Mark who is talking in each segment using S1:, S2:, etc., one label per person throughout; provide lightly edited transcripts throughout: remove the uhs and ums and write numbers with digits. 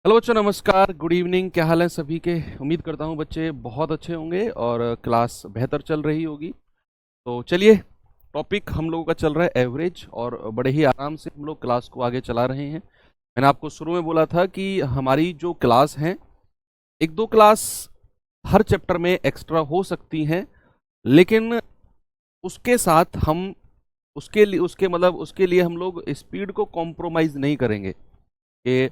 S1: Hello बच्चों, नमस्कार, good evening. क्या हाल है सभी के? उम्मीद करता हूँ बच्चे बहुत अच्छे होंगे और क्लास बेहतर चल रही होगी। तो चलिए, टॉपिक हम लोगों का चल रहा है एवरेज, और बड़े ही आराम से हम लोग क्लास को आगे चला रहे हैं। मैंने आपको शुरू में बोला था कि हमारी जो क्लास हैं, एक दो क्लास हर चैप्टर में एक्स्ट्रा हो सकती हैं, लेकिन उसके साथ हम उसके लिए हम लोग स्पीड को कॉम्प्रोमाइज़ नहीं करेंगे कि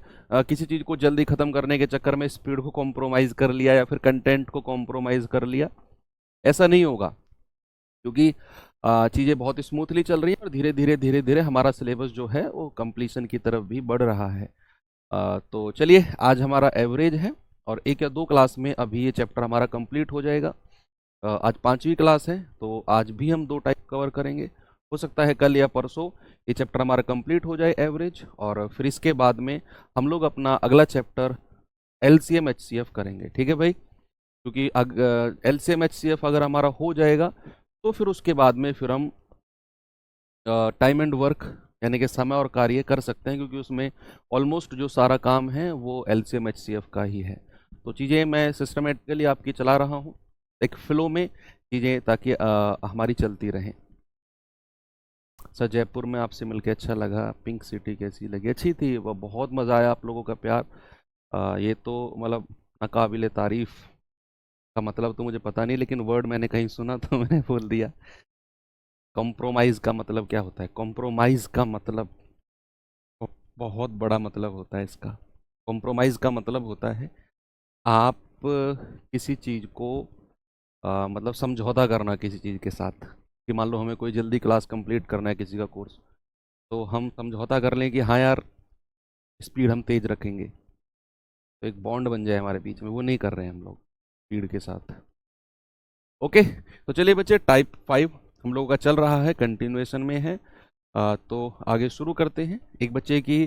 S1: किसी चीज़ को जल्दी ख़त्म करने के चक्कर में स्पीड को कॉम्प्रोमाइज़ कर लिया या फिर कंटेंट को कॉम्प्रोमाइज़ कर लिया। ऐसा नहीं होगा, क्योंकि चीज़ें बहुत स्मूथली चल रही हैं और धीरे धीरे हमारा सिलेबस जो है वो कंप्लीशन की तरफ भी बढ़ रहा है। तो चलिए, आज हमारा एवरेज है और एक या दो क्लास में अभी ये चैप्टर हमारा कंप्लीट हो जाएगा। आज पांचवी क्लास है, तो आज भी हम दो टाइप कवर करेंगे। हो सकता है कल या परसों ये चैप्टर हमारा कंप्लीट हो जाए एवरेज, और फिर इसके बाद में हम लोग अपना अगला चैप्टर एलसीएम एचसीएफ करेंगे। ठीक है भाई? क्योंकि एलसीएम एचसीएफ अगर हमारा हो जाएगा तो फिर उसके बाद में फिर हम टाइम एंड वर्क यानी कि समय और कार्य कर सकते हैं, क्योंकि उसमें ऑलमोस्ट जो सारा काम है वो एलसीएम एचसीएफ का ही है। तो चीज़ें मैं सिस्टमेटिकली आपकी चला रहा हूँ, एक फ्लो में चीज़ें, ताकि हमारी चलती रहें। सर, जयपुर में आपसे मिलके अच्छा लगा। पिंक सिटी कैसी लगी? अच्छी थी, वह बहुत मज़ा आया। आप लोगों का प्यार, ये तो मतलब नाकाबिले तारीफ़। का मतलब तो मुझे पता नहीं, लेकिन वर्ड मैंने कहीं सुना तो मैंने बोल दिया। कॉम्प्रोमाइज़ का मतलब क्या होता है? कॉम्प्रोमाइज़ का मतलब बहुत बड़ा मतलब होता है इसका। कॉम्प्रोमाइज़ का मतलब होता है आप किसी चीज़ को मतलब समझौता करना किसी चीज़ के साथ। कि मान लो हमें कोई जल्दी क्लास कंप्लीट करना है किसी का कोर्स, तो हम समझौता कर लें कि हाँ यार, स्पीड हम तेज़ रखेंगे, तो एक बॉन्ड बन जाए हमारे बीच में। वो नहीं कर रहे हैं हम लोग स्पीड के साथ। ओके, तो चलिए बच्चे, टाइप 5 हम लोगों का चल रहा है, कंटिन्यूएशन में है। तो आगे शुरू करते हैं। एक बच्चे की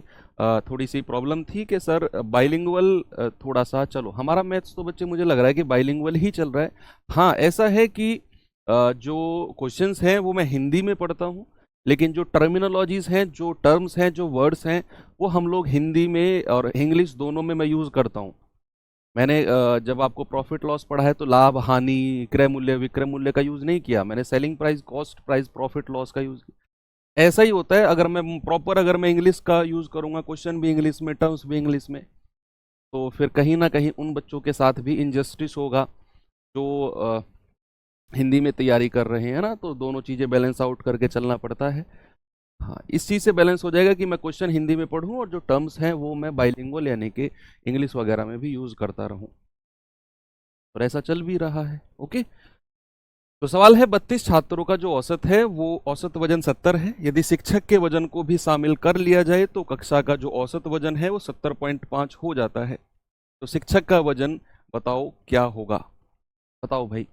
S1: थोड़ी सी प्रॉब्लम थी कि सर बाइलिंगुअल थोड़ा सा, चलो हमारा मैथ्स तो बच्चे मुझे लग रहा है कि बाइलिंगुअल ही चल रहा है। हाँ, ऐसा है कि जो क्वेश्चंस हैं वो मैं हिंदी में पढ़ता हूँ, लेकिन जो टर्मिनोलॉजीज़ हैं, जो टर्म्स हैं, जो वर्ड्स हैं, वो हम लोग हिंदी में और इंग्लिश दोनों में मैं यूज़ करता हूँ। मैंने जब आपको प्रॉफिट लॉस पढ़ा है तो लाभ हानि, क्रय मूल्य, विक्रय मूल्य का यूज़ नहीं किया। मैंने selling price, cost price, profit loss का यूज़ किया। ऐसा ही होता है अगर मैं इंग्लिश का यूज़ करूँगा, क्वेश्चन भी इंग्लिश में, टर्म्स भी इंग्लिश में, तो फिर कहीं ना कहीं उन बच्चों के साथ भी इनजस्टिस होगा जो हिंदी में तैयारी कर रहे हैं ना। तो दोनों चीज़ें बैलेंस आउट करके चलना पड़ता है। हाँ, इस चीज़ से बैलेंस हो जाएगा कि मैं क्वेश्चन हिंदी में पढ़ूँ और जो टर्म्स हैं वो मैं बाइलिंगुअल यानी कि इंग्लिश वगैरह में भी यूज़ करता रहूँ। और ऐसा चल भी रहा है। ओके, तो सवाल है, 32 छात्रों का जो औसत है वो औसत वजन 70 है। यदि शिक्षक के वजन को भी शामिल कर लिया जाए तो कक्षा का जो औसत वजन है वो 70.5 हो जाता है। तो शिक्षक का वजन बताओ क्या होगा? बताओ भाई,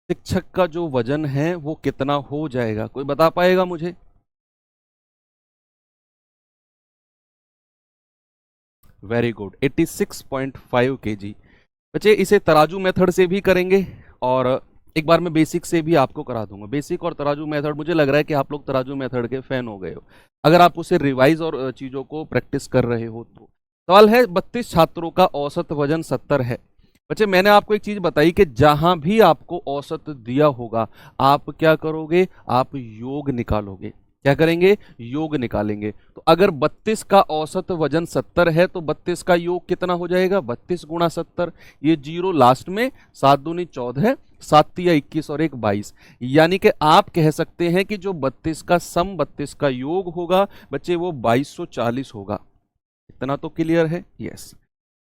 S1: शिक्षक का जो वजन है वो कितना हो जाएगा? कोई बता पाएगा मुझे? Very good, 86.5 kg। बच्चे, इसे तराजू मेथड से भी करेंगे और एक बार मैं बेसिक से भी आपको करा दूंगा। बेसिक और तराजू मेथड, मुझे लग रहा है कि आप लोग तराजू मेथड के फैन हो गए हो, अगर आप उसे रिवाइज और चीज़ों को प्रैक्टिस कर रहे हो तो। सवाल है, 32 छात्रों का औसत वजन 70 है। बच्चे, मैंने आपको एक चीज़ बताई कि जहां भी आपको औसत दिया होगा, आप क्या करोगे? आप योग निकालोगे। क्या करेंगे? योग निकालेंगे। तो अगर 32 का औसत वजन 70 है तो 32 का योग कितना हो जाएगा? 32 गुणा 70, ये जीरो लास्ट में, 7 दूनी 14, 7 तिया 21 और 1 22। यानी कि आप कह सकते हैं कि जो 32 का सम 32 का योग होगा बच्चे, वो 2240 होगा। इतना तो क्लियर है? यस।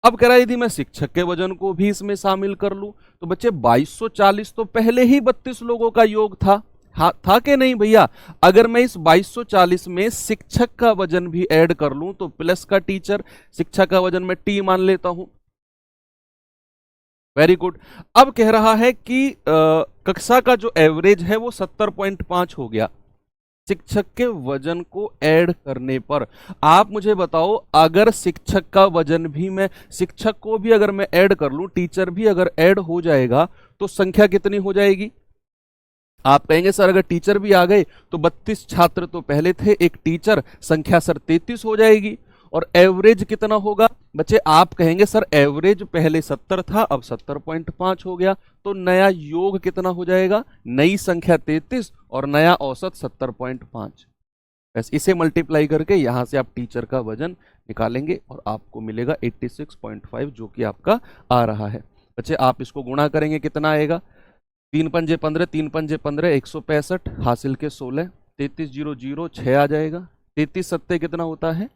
S1: अब कह रहा है यदि मैं शिक्षक के वजन को भी इसमें शामिल कर लूं तो बच्चे 2240 तो पहले ही 32 लोगों का योग था। हाँ, था कि नहीं भैया? अगर मैं इस 2240 में शिक्षक का वजन भी ऐड कर लूं तो प्लस का टीचर, शिक्षक का वजन में टी मान लेता हूं। Very good. अब कह रहा है कि कक्षा का जो एवरेज है वो 70.5 हो गया शिक्षक के वजन को ऐड करने पर। आप मुझे बताओ, अगर शिक्षक का वजन भी मैं, शिक्षक को भी अगर मैं ऐड कर लूं, टीचर भी अगर ऐड हो जाएगा, तो संख्या कितनी हो जाएगी? आप कहेंगे सर अगर टीचर भी आ गए तो 32 छात्र तो पहले थे, एक टीचर, संख्या सर 33 हो जाएगी। और एवरेज कितना होगा बच्चे? आप कहेंगे सर एवरेज पहले 70 था, अब 70.5 हो गया, तो नया योग कितना हो जाएगा? नई संख्या 33 और नया औसत 70.5। बस इसे मल्टीप्लाई करके यहां से आप टीचर का वजन निकालेंगे और आपको मिलेगा 86.5, जो कि आपका आ रहा है। बच्चे आप इसको गुणा करेंगे, कितना आएगा? 3 पंजे 15, 3 पंजे 15, 165 हासिल के 16, 3300 6 आ जाएगा। 33 सत्ते कितना होता है?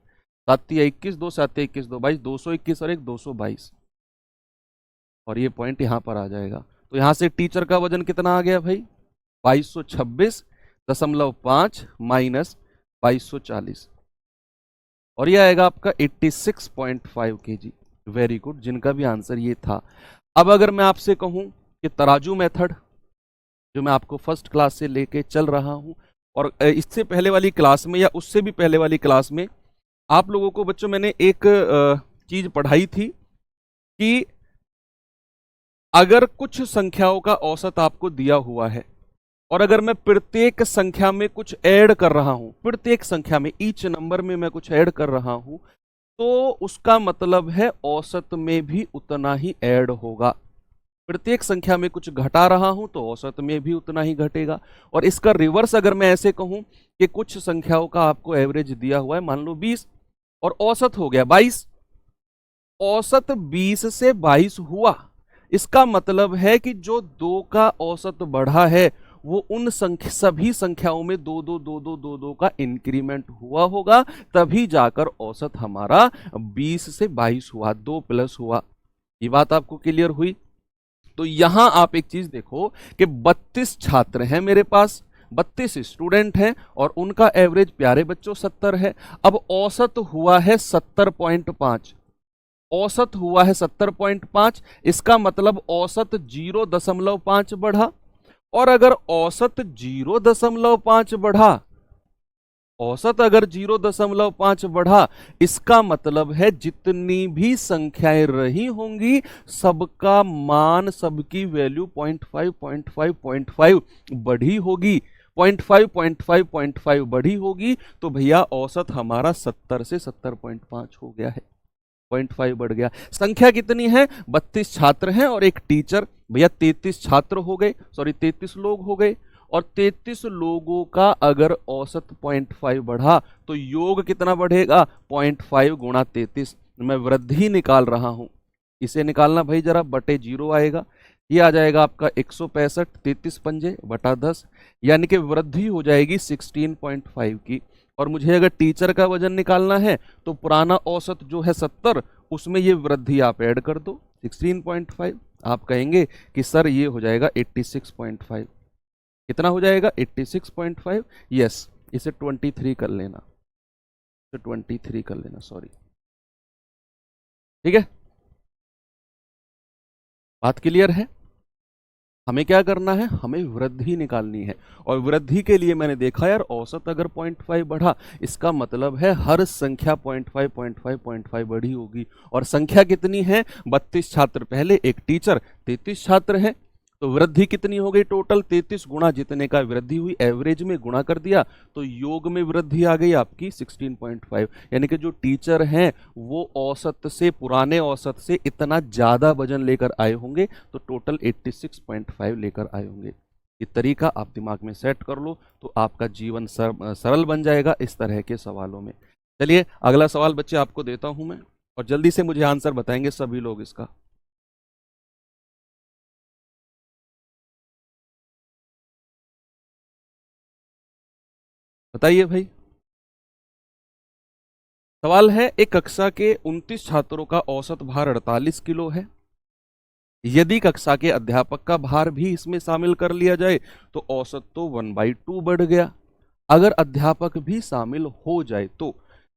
S1: 7 21, 2 7 21, 2 22, 221 और 1 222, और ये पॉइंट यहां पर आ जाएगा। तो यहां से टीचर का वजन कितना आ गया भाई? 2226.5 माइनस 2240, और ये आएगा आपका 86.5 kg। वेरी गुड, जिनका भी आंसर ये था। अब अगर मैं आपसे कहूं कि तराजू मेथड जो मैं आपको फर्स्ट क्लास से लेके चल रहा हूं, और इससे पहले वाली क्लास में या उससे भी पहले वाली क्लास में आप लोगों को बच्चों मैंने एक चीज पढ़ाई थी कि अगर कुछ संख्याओं का औसत आपको दिया हुआ है और अगर मैं प्रत्येक संख्या में कुछ ऐड कर रहा हूं, प्रत्येक संख्या में ईच नंबर में मैं कुछ ऐड कर रहा हूं, तो उसका मतलब है औसत में भी उतना ही ऐड होगा। प्रत्येक संख्या में कुछ घटा रहा हूं तो औसत में भी उतना ही घटेगा। और इसका रिवर्स अगर मैं ऐसे कहूं कि कुछ संख्याओं का आपको एवरेज दिया हुआ है, मान लो 20 और औसत हो गया 22, औसत 20 से 22 हुआ, इसका मतलब है कि जो 2 का औसत बढ़ा है वो उन सभी संख्याओं में 2 2 2 2 2 2 का इंक्रीमेंट हुआ होगा, तभी जाकर औसत हमारा 20 से 22 हुआ, 2 प्लस हुआ। ये बात आपको क्लियर हुई? तो यहां आप एक चीज देखो कि 32 छात्र हैं मेरे पास, 32 स्टूडेंट हैं और उनका एवरेज प्यारे बच्चों 70 है। अब औसत हुआ है 70.5, औसत हुआ है 70.5, इसका मतलब औसत 0.5 बढ़ा। और अगर औसत 0.5 बढ़ा, औसत अगर 0.5 बढ़ा, इसका मतलब है जितनी भी संख्याएं रही होंगी सबका मान, सबकी वैल्यू 0.5 0.5 0.5 बढ़ी होगी, 0.5 0.5 0.5 बढ़ी होगी। तो भैया औसत हमारा 70 से 70.5 हो गया है, 0.5 बढ़ गया। संख्या कितनी है? 32 छात्र हैं और एक टीचर। भैया 33 छात्र हो गए, सॉरी 33 लोग हो गए, और 33 लोगों का अगर औसत 0.5 बढ़ा तो योग कितना बढ़ेगा? 0.5 गुणा 33। मैं वृद्धि निकाल रहा हूं, इसे निकालना भाई जरा, बटे 0 आएगा, ये आ जाएगा आपका 165, 33 पंजे बटा 10, यानी कि वृद्धि हो जाएगी 16.5 की। और मुझे अगर टीचर का वजन निकालना है तो पुराना औसत जो है 70, उसमें ये वृद्धि आप ऐड कर दो 16.5। आप कहेंगे कि सर ये हो जाएगा 86.5। कितना हो जाएगा? 86.5। यस, इसे 23 कर लेना, इसे 23 कर लेना, सॉरी, ठीक है? बात क्लियर है? हमें क्या करना है? हमें वृद्धि निकालनी है। और वृद्धि के लिए मैंने देखा यार, औसत अगर 0.5 बढ़ा, इसका मतलब है हर संख्या 0.5 0.5 0.5 बढ़ी होगी। और संख्या कितनी है? 32 छात्र पहले, एक टीचर, 33 छात्र हैं, तो वृद्धि कितनी हो गई? टोटल 33 गुणा जितने का वृद्धि हुई, एवरेज में गुणा कर दिया तो योग में वृद्धि आ गई आपकी 16.5। यानी कि जो टीचर हैं वो औसत से, पुराने औसत से इतना ज्यादा वजन लेकर आए होंगे, तो टोटल 86.5 लेकर आए होंगे। ये तरीका आप दिमाग में सेट कर लो तो आपका जीवन सरल बन जाएगा इस तरह के सवालों में। चलिए अगला सवाल बच्चे आपको देता हूं मैं, और जल्दी से मुझे आंसर बताएंगे सभी लोग इसका। बताइए भाई। सवाल है, एक कक्षा के 29 छात्रों का औसत भार 48 किलो है। यदि कक्षा के अध्यापक का भार भी इसमें शामिल कर लिया जाए तो औसत तो 1/2 बढ़ गया। अगर अध्यापक भी शामिल हो जाए तो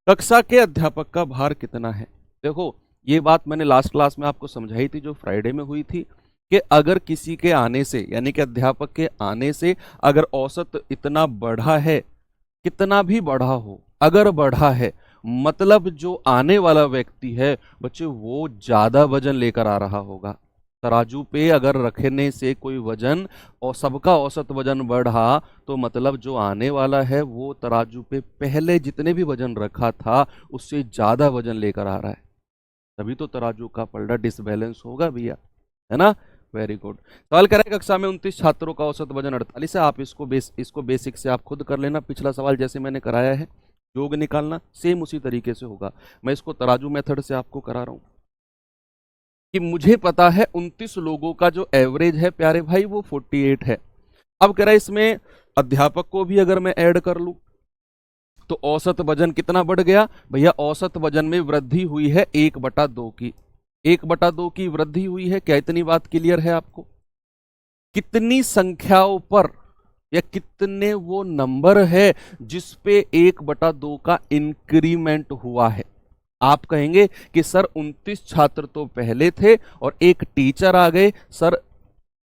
S1: कक्षा के अध्यापक का भार कितना है? देखो, ये बात मैंने लास्ट क्लास में आपको समझाई थी जो फ्राइडे में हुई थी, कि अगर किसी के आने से, यानी कि अध्यापक के आने से अगर औसत इतना बढ़ा है, कितना भी बढ़ा हो, अगर बढ़ा है, मतलब जो आने वाला व्यक्ति है बच्चे वो ज्यादा वजन लेकर आ रहा होगा। तराजू पे अगर रखने से कोई वजन और सबका औसत वजन बढ़ा, तो मतलब जो आने वाला है वो तराजू पे पहले जितने भी वजन रखा था उससे ज्यादा वजन लेकर आ रहा है, तभी तो तराजू का पलड़ा डिसबैलेंस होगा भैया, है ना। Very good. सवाल कह रहा है कक्षा में 29 छात्रों का औसत वजन 48 है। आप इसको बेसिक से आप खुद कर लेना। पिछला सवाल जैसे मैंने कराया है, योग निकालना सेम उसी तरीके से होगा। मैं इसको तराजू मेथड से आपको करा रहा हूं कि मुझे पता है 29 लोगों का जो एवरेज है प्यारे भाई वो 48 है। अब कह रहा है इसमें अध्यापक को भी अगर मैं ऐड कर लूं तो औसत वजन कितना बढ़ गया भैया। औसत वजन में वृद्धि हुई है 1/2 की, 1/2 की वृद्धि हुई है। क्या इतनी बात क्लियर है आपको? कितनी संख्याओं पर या कितने वो नंबर है जिसपे 1/2 का इंक्रीमेंट हुआ है। आप कहेंगे कि सर 29 छात्र तो पहले थे और एक टीचर आ गए, सर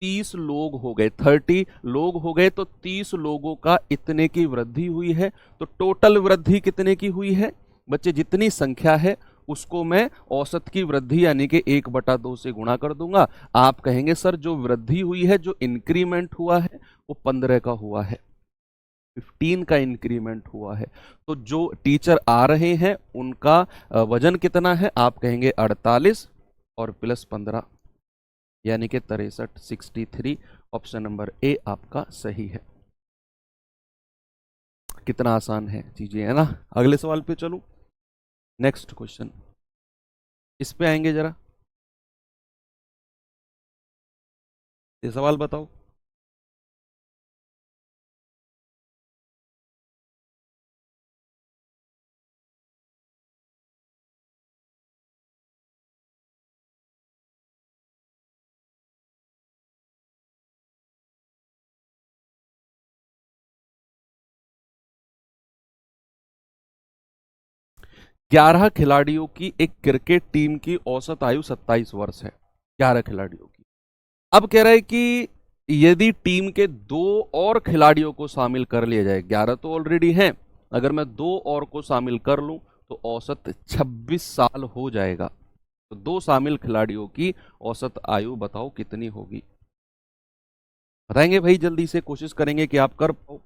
S1: 30 लोग हो गए, 30 लोग हो गए, तो 30 लोगों का इतने की वृद्धि हुई है। तो टोटल वृद्धि कितने की हुई है बच्चे? जितनी संख्या है उसको मैं औसत की वृद्धि यानी कि 1/2 से गुणा कर दूंगा। आप कहेंगे सर जो वृद्धि हुई है, जो इंक्रीमेंट हुआ है वो 15 का हुआ है, 15 का इंक्रीमेंट हुआ है। तो जो टीचर आ रहे हैं उनका वजन कितना है? आप कहेंगे 48 और प्लस 15 यानी कि 63, 63। ऑप्शन नंबर ए आपका सही है। कितना आसान है चीजें, है ना। अगले सवाल पे चलूं। नेक्स्ट क्वेश्चन इस पे आएंगे जरा। ये सवाल बताओ। ग्यारह खिलाड़ियों की एक क्रिकेट टीम की औसत आयु 27 वर्ष है। 11 खिलाड़ियों की। अब कह रहा है कि यदि टीम के 2 और खिलाड़ियों को शामिल कर लिया जाए, 11 तो ऑलरेडी हैं, अगर मैं 2 और को शामिल कर लूं तो औसत 26 साल हो जाएगा। तो 2 शामिल खिलाड़ियों की औसत आयु बताओ कितनी होगी? बताएंगे भाई, जल्दी से कोशिश करेंगे कि आप कर पाओ।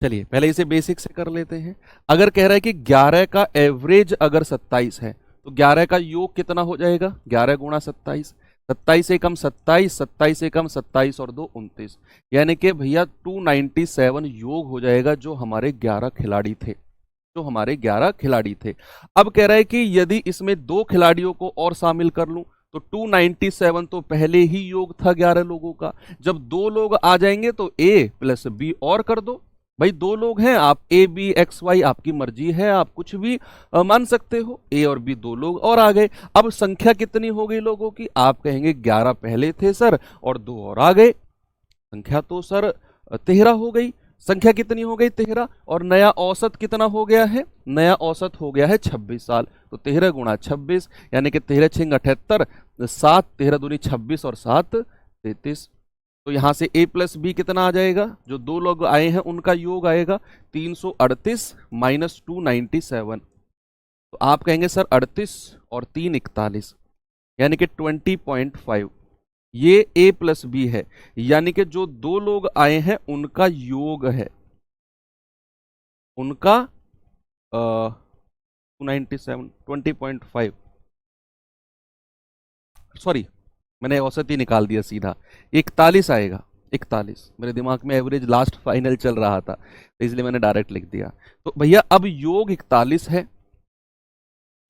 S1: चलिए पहले इसे बेसिक से कर लेते हैं। अगर कह रहा है कि 11 का एवरेज अगर 27 है तो 11 का योग कितना हो जाएगा? 11 गुणा 27, 27 से कम 27, 27 से कम 27 और 2 29, यानी कि भैया 297 योग हो जाएगा जो हमारे 11 खिलाड़ी थे, जो हमारे 11 खिलाड़ी थे। अब कह रहा है कि यदि इसमें 2 खिलाड़ियों को और शामिल कर लूं तो 297 तो पहले ही योग था 11 लोगों का। जब 2 लोग आ जाएंगे तो ए प्लस बी और कर दो। भाई 2 लोग हैं, आप ए बी एक्स वाई आपकी मर्जी है, आप कुछ भी मान सकते हो। ए और बी 2 लोग और आ गए। अब संख्या कितनी हो गई लोगों की? आप कहेंगे 11 पहले थे सर और 2 और आ गए, संख्या तो सर 13 हो गई। संख्या कितनी हो गई? 13। और नया औसत कितना हो गया है? नया औसत हो गया है 26 साल। तो 13 गुणा 26 यानी कि 13 छिंग 78, 7 13 दूनी 26 और 7 33। तो यहां से a प्लस बी कितना आ जाएगा? जो 2 लोग आए हैं उनका योग आएगा 338 माइनस 297। तो आप कहेंगे सर 38 और 3 41 यानी कि 20.5। ये a प्लस बी है, यानी कि जो 2 लोग आए हैं उनका योग है, उनका 297 20.5, सॉरी मैंने औसत ही निकाल दिया सीधा, 41 आएगा। 41 मेरे दिमाग में एवरेज लास्ट फाइनल चल रहा था तो इसलिए मैंने डायरेक्ट लिख दिया। तो भैया अब योग 41 है।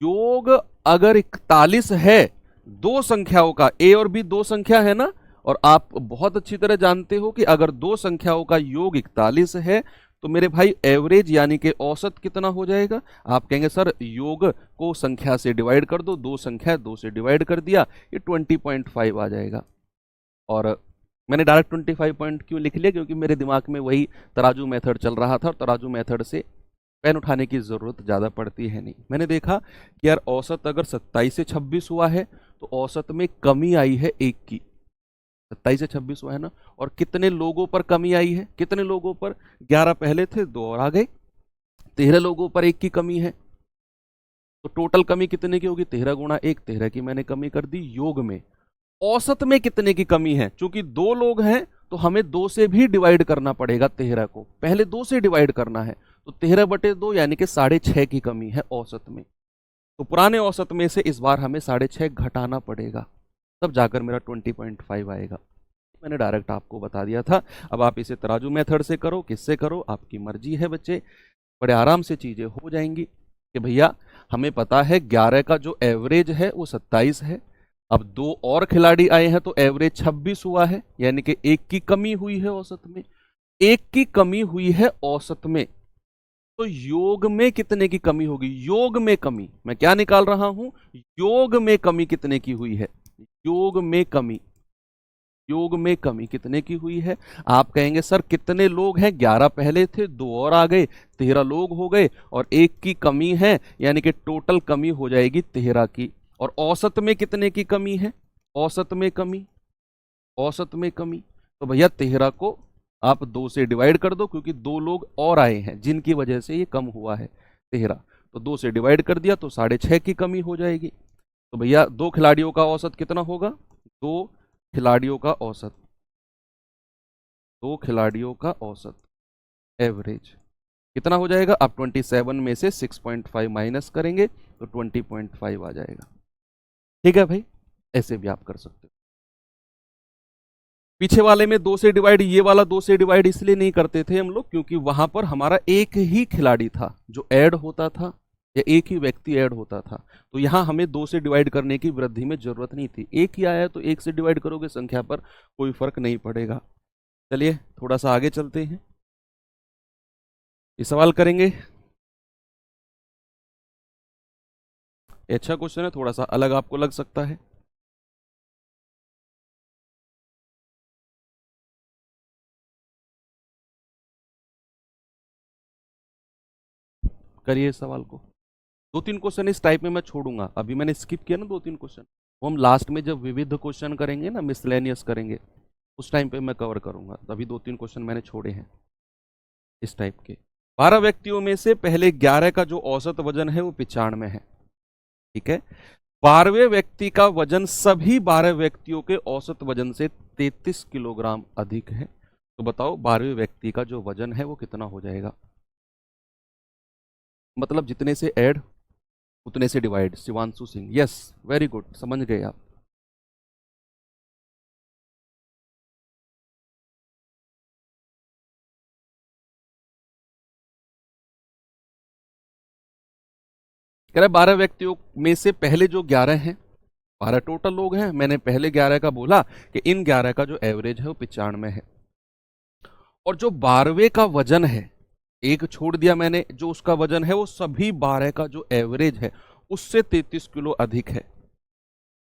S1: योग अगर 41 है, दो संख्याओं का, ए और बी 2 संख्या है ना, और आप बहुत अच्छी तरह जानते हो कि अगर 2 संख्याओं का योग 41 है तो मेरे भाई एवरेज यानी कि औसत कितना हो जाएगा? आप कहेंगे सर योग को संख्या से डिवाइड कर दो, 2 संख्या 2 से डिवाइड कर दिया, ये 20.5 आ जाएगा। और मैंने डायरेक्ट 25 पॉइंट क्यों लिख लिया? क्योंकि मेरे दिमाग में वही तराजू मेथड चल रहा था और तराजू मेथड से पेन उठाने की ज़रूरत ज़्यादा पड़ती है नहीं। मैंने देखा कि यार औसत अगर 27 से 26 हुआ है तो औसत में कमी आई है 1 की। 27 से 26 हुआ है ना, और कितने लोगों पर कमी आई है, कितने लोगों पर? 11 पहले थे, 2 और आ गए, 13 लोगों पर 1 की कमी है। तो टोटल कमी कितने की होगी? 13 गुणा 1, 13 की मैंने कमी कर दी योग में। औसत में कितने की कमी है? चूंकि 2 लोग हैं तो हमें 2 से भी डिवाइड करना पड़ेगा 13 को, पहले 2 से डिवाइड करना है, तो 13/2 यानी कि 6.5 की कमी है औसत में। तो पुराने औसत में से इस बार हमें 6.5 घटाना पड़ेगा, तब जाकर मेरा 20.5 आएगा। मैंने डायरेक्ट आपको बता दिया था। अब आप इसे तराजू मेथड से करो, किससे करो, आपकी मर्जी है बच्चे, बड़े आराम से चीजें हो जाएंगी। कि भैया हमें पता है 11 का जो एवरेज है वो 27 है, अब 2 और खिलाड़ी आए हैं तो एवरेज 26 हुआ है, यानी कि 1 की कमी हुई है औसत में, 1 की कमी हुई है औसत में। तो योग में कितने की कमी होगी? योग में कमी मैं क्या निकाल रहा हूं? योग में कमी कितने की हुई है? योग में कमी, योग में कमी कितने की हुई है? आप कहेंगे सर कितने लोग हैं? 11 पहले थे, 2 और आ गए, 13 लोग हो गए, और 1 की कमी है, यानी कि टोटल कमी हो जाएगी 13 की। और औसत में कितने की कमी है? औसत में कमी, औसत में कमी, तो भैया 13 को आप 2 से डिवाइड कर दो, क्योंकि 2 लोग और आए हैं जिनकी वजह से ये कम हुआ है 13, तो 2 से डिवाइड कर दिया तो 6.5 की कमी हो जाएगी। तो भैया 2 खिलाड़ियों का औसत कितना होगा? 2 खिलाड़ियों का औसत, 2 खिलाड़ियों का औसत एवरेज कितना हो जाएगा? आप 27 में से 6.5 माइनस करेंगे तो 20.5 आ जाएगा। ठीक है भाई, ऐसे भी आप कर सकते हो। पीछे वाले में 2 से डिवाइड, ये वाला 2 से डिवाइड इसलिए नहीं करते थे हम लोग क्योंकि वहां पर हमारा एक ही खिलाड़ी था जो ऐड होता था, या एक ही व्यक्ति ऐड होता था। तो यहां हमें 2 से डिवाइड करने की वृद्धि में जरूरत नहीं थी, एक ही आया है तो 1 से डिवाइड करोगे, संख्या पर कोई फर्क नहीं पड़ेगा। चलिए थोड़ा सा आगे चलते हैं, ये सवाल करेंगे। ये अच्छा क्वेश्चन है, थोड़ा सा अलग आपको लग सकता है। करिए इस सवाल को। 2-3 क्वेश्चन इस टाइप में मैं छोड़ूंगा, अभी मैंने स्किप किया ना 2-3 क्वेश्चन, वो हम लास्ट में जब विविध क्वेश्चन करेंगे ना, मिसलेनियस करेंगे, उस टाइम पे मैं कवर करूंगा। तो अभी 2-3 क्वेश्चन मैंने छोड़े हैं इस टाइप के। 12 व्यक्तियों में से पहले 11 का जो औसत वजन है वो 95 है, ठीक है। 12वें व्यक्ति का वजन सभी 12 व्यक्तियों के औसत वजन से 33 किलोग्राम अधिक है। तो बताओ 12वें व्यक्ति का जो वजन है वो कितना हो जाएगा? मतलब जितने से ऐड उतने से divide. Shivanshu Singh, yes very good, समझ गए आप। कह रहे 12 व्यक्तियों में से पहले जो 11 हैं, 12 टोटल लोग हैं, मैंने पहले 11 का बोला कि इन 11 का जो एवरेज है वो 95 है, और जो 12वें का वजन है, एक छोड़ दिया मैंने, जो उसका वजन है वो सभी 12 का जो एवरेज है उससे 33 किलो अधिक है।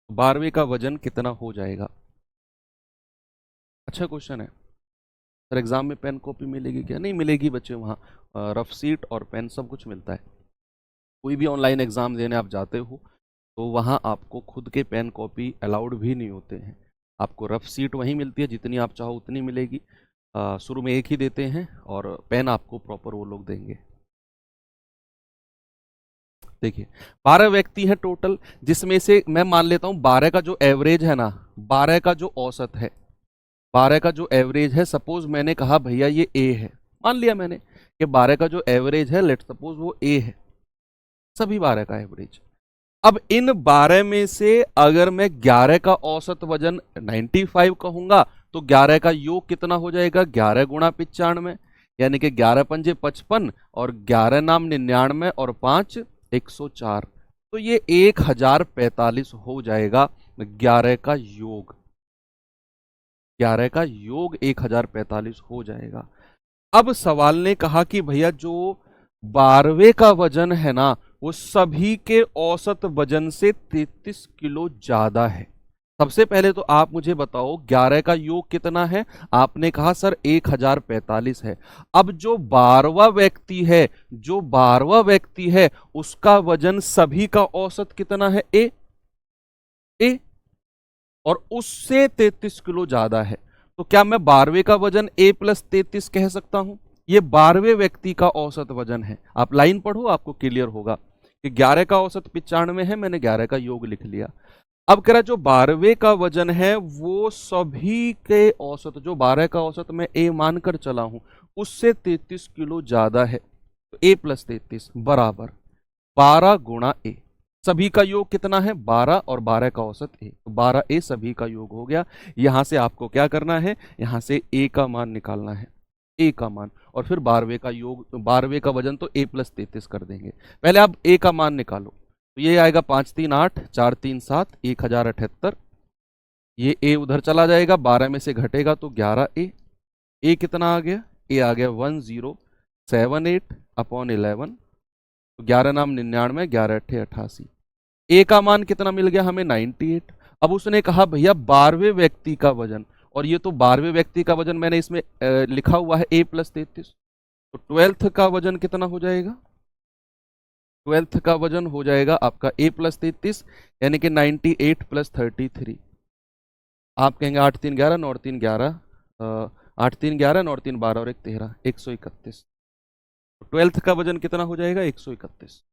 S1: 12वें का वजन कितना हो जाएगा? अच्छा क्वेश्चन है सर। एग्जाम में पेन कॉपी मिलेगी क्या? नहीं मिलेगी बच्चे, वहाँ रफ सीट और पेन सब कुछ मिलता है। कोई भी ऑनलाइन एग्जाम देने आप जाते हो तो वहाँ आपको खुद के पेन कॉपी अलाउड भी नहीं होते हैं, आपको रफ सीट वहीं मिलती है, जितनी आप चाहो उतनी मिलेगी। शुरू में एक ही देते हैं और पेन आपको प्रॉपर वो लोग देंगे। देखिए 12 व्यक्ति हैं टोटल, जिसमें से मैं मान लेता हूं 12 का जो एवरेज है ना, 12 का जो औसत है, 12 का जो एवरेज है, सपोज मैंने कहा भैया ये ए है, मान लिया मैंने कि 12 का जो एवरेज है, लेट सपोज वो ए है, सभी 12 का एवरेज। अब इन 12 में से अगर मैं 11 का औसत वजन 95 कहूंगा तो 11 का योग कितना हो जाएगा? 11 गुणा 95, यानी कि 11 पंजे 55 और 11 नाम 99 और 5 104, तो ये 1045 हो जाएगा 11 का योग। 11 का योग 1045 हो जाएगा। अब सवाल ने कहा कि भैया जो 12वें का वजन है ना वो सभी के औसत वजन से 33 किलो ज्यादा है। सबसे पहले तो आप मुझे बताओ 11 का योग कितना है। आपने कहा सर 1045 है। अब जो 12वां व्यक्ति है, जो 12वां व्यक्ति है उसका वजन सभी का औसत कितना है, ए, और उससे 33 किलो ज्यादा है। तो क्या मैं 12वें का वजन ए प्लस 33 कह सकता हूं? ये 12वें व्यक्ति का औसत वजन है। आप लाइन पढ़ो, आपको क्लियर होगा कि 11 का औसत 95 है, मैंने 11 का योग लिख लिया। अब कह रहा जो 12वें का वजन है वो सभी के औसत, जो 12 का औसत मैं ए मानकर चला हूं, उससे 33 किलो ज्यादा है। तो ए प्लस 33 बराबर 12 गुणा ए। सभी का योग कितना है, 12, और 12 का औसत ए, तो 12 ए सभी का योग हो गया। यहां से आपको क्या करना है, यहां से ए का मान निकालना है, ए का मान, और फिर 12वें का योग, 12वें का वजन तो ए प्लस 33 कर देंगे। पहले आप ए का मान निकालो, तो ये आएगा 5 3 8 4 3 7 1078। ये ए उधर चला जाएगा, 12 में से घटेगा तो 11 ए कितना आ गया, ए आ गया 1078 अपॉन 11, तो 11 नाम 99, 11 अट्ठे 88। ए का मान कितना मिल गया हमें, 98। अब उसने कहा भैया 12वें व्यक्ति का वजन, और ये तो 12वें व्यक्ति का वजन मैंने इसमें लिखा हुआ है ए प्लस 33, तो 12th का वजन कितना हो जाएगा, 12th का वजन हो जाएगा आपका ए प्लस 33, यानी कि 98 प्लस 33। आप कहेंगे 8 3 11 9 3 11, 8 3 11 9 3 12 और 1 13, 131। 12th का वजन कितना हो जाएगा, 131।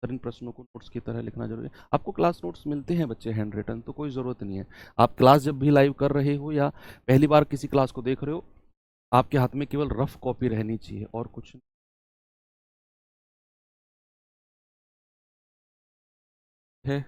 S1: सर इन प्रश्नों को नोट्स की तरह लिखना जरूरी है। आपको क्लास नोट्स मिलते हैं बच्चे हैंड रिटन, तो कोई ज़रूरत नहीं है। आप क्लास जब भी लाइव कर रहे हो या पहली बार किसी क्लास को देख रहे हो, आपके हाथ में केवल रफ कॉपी रहनी चाहिए और कुछ नहीं है।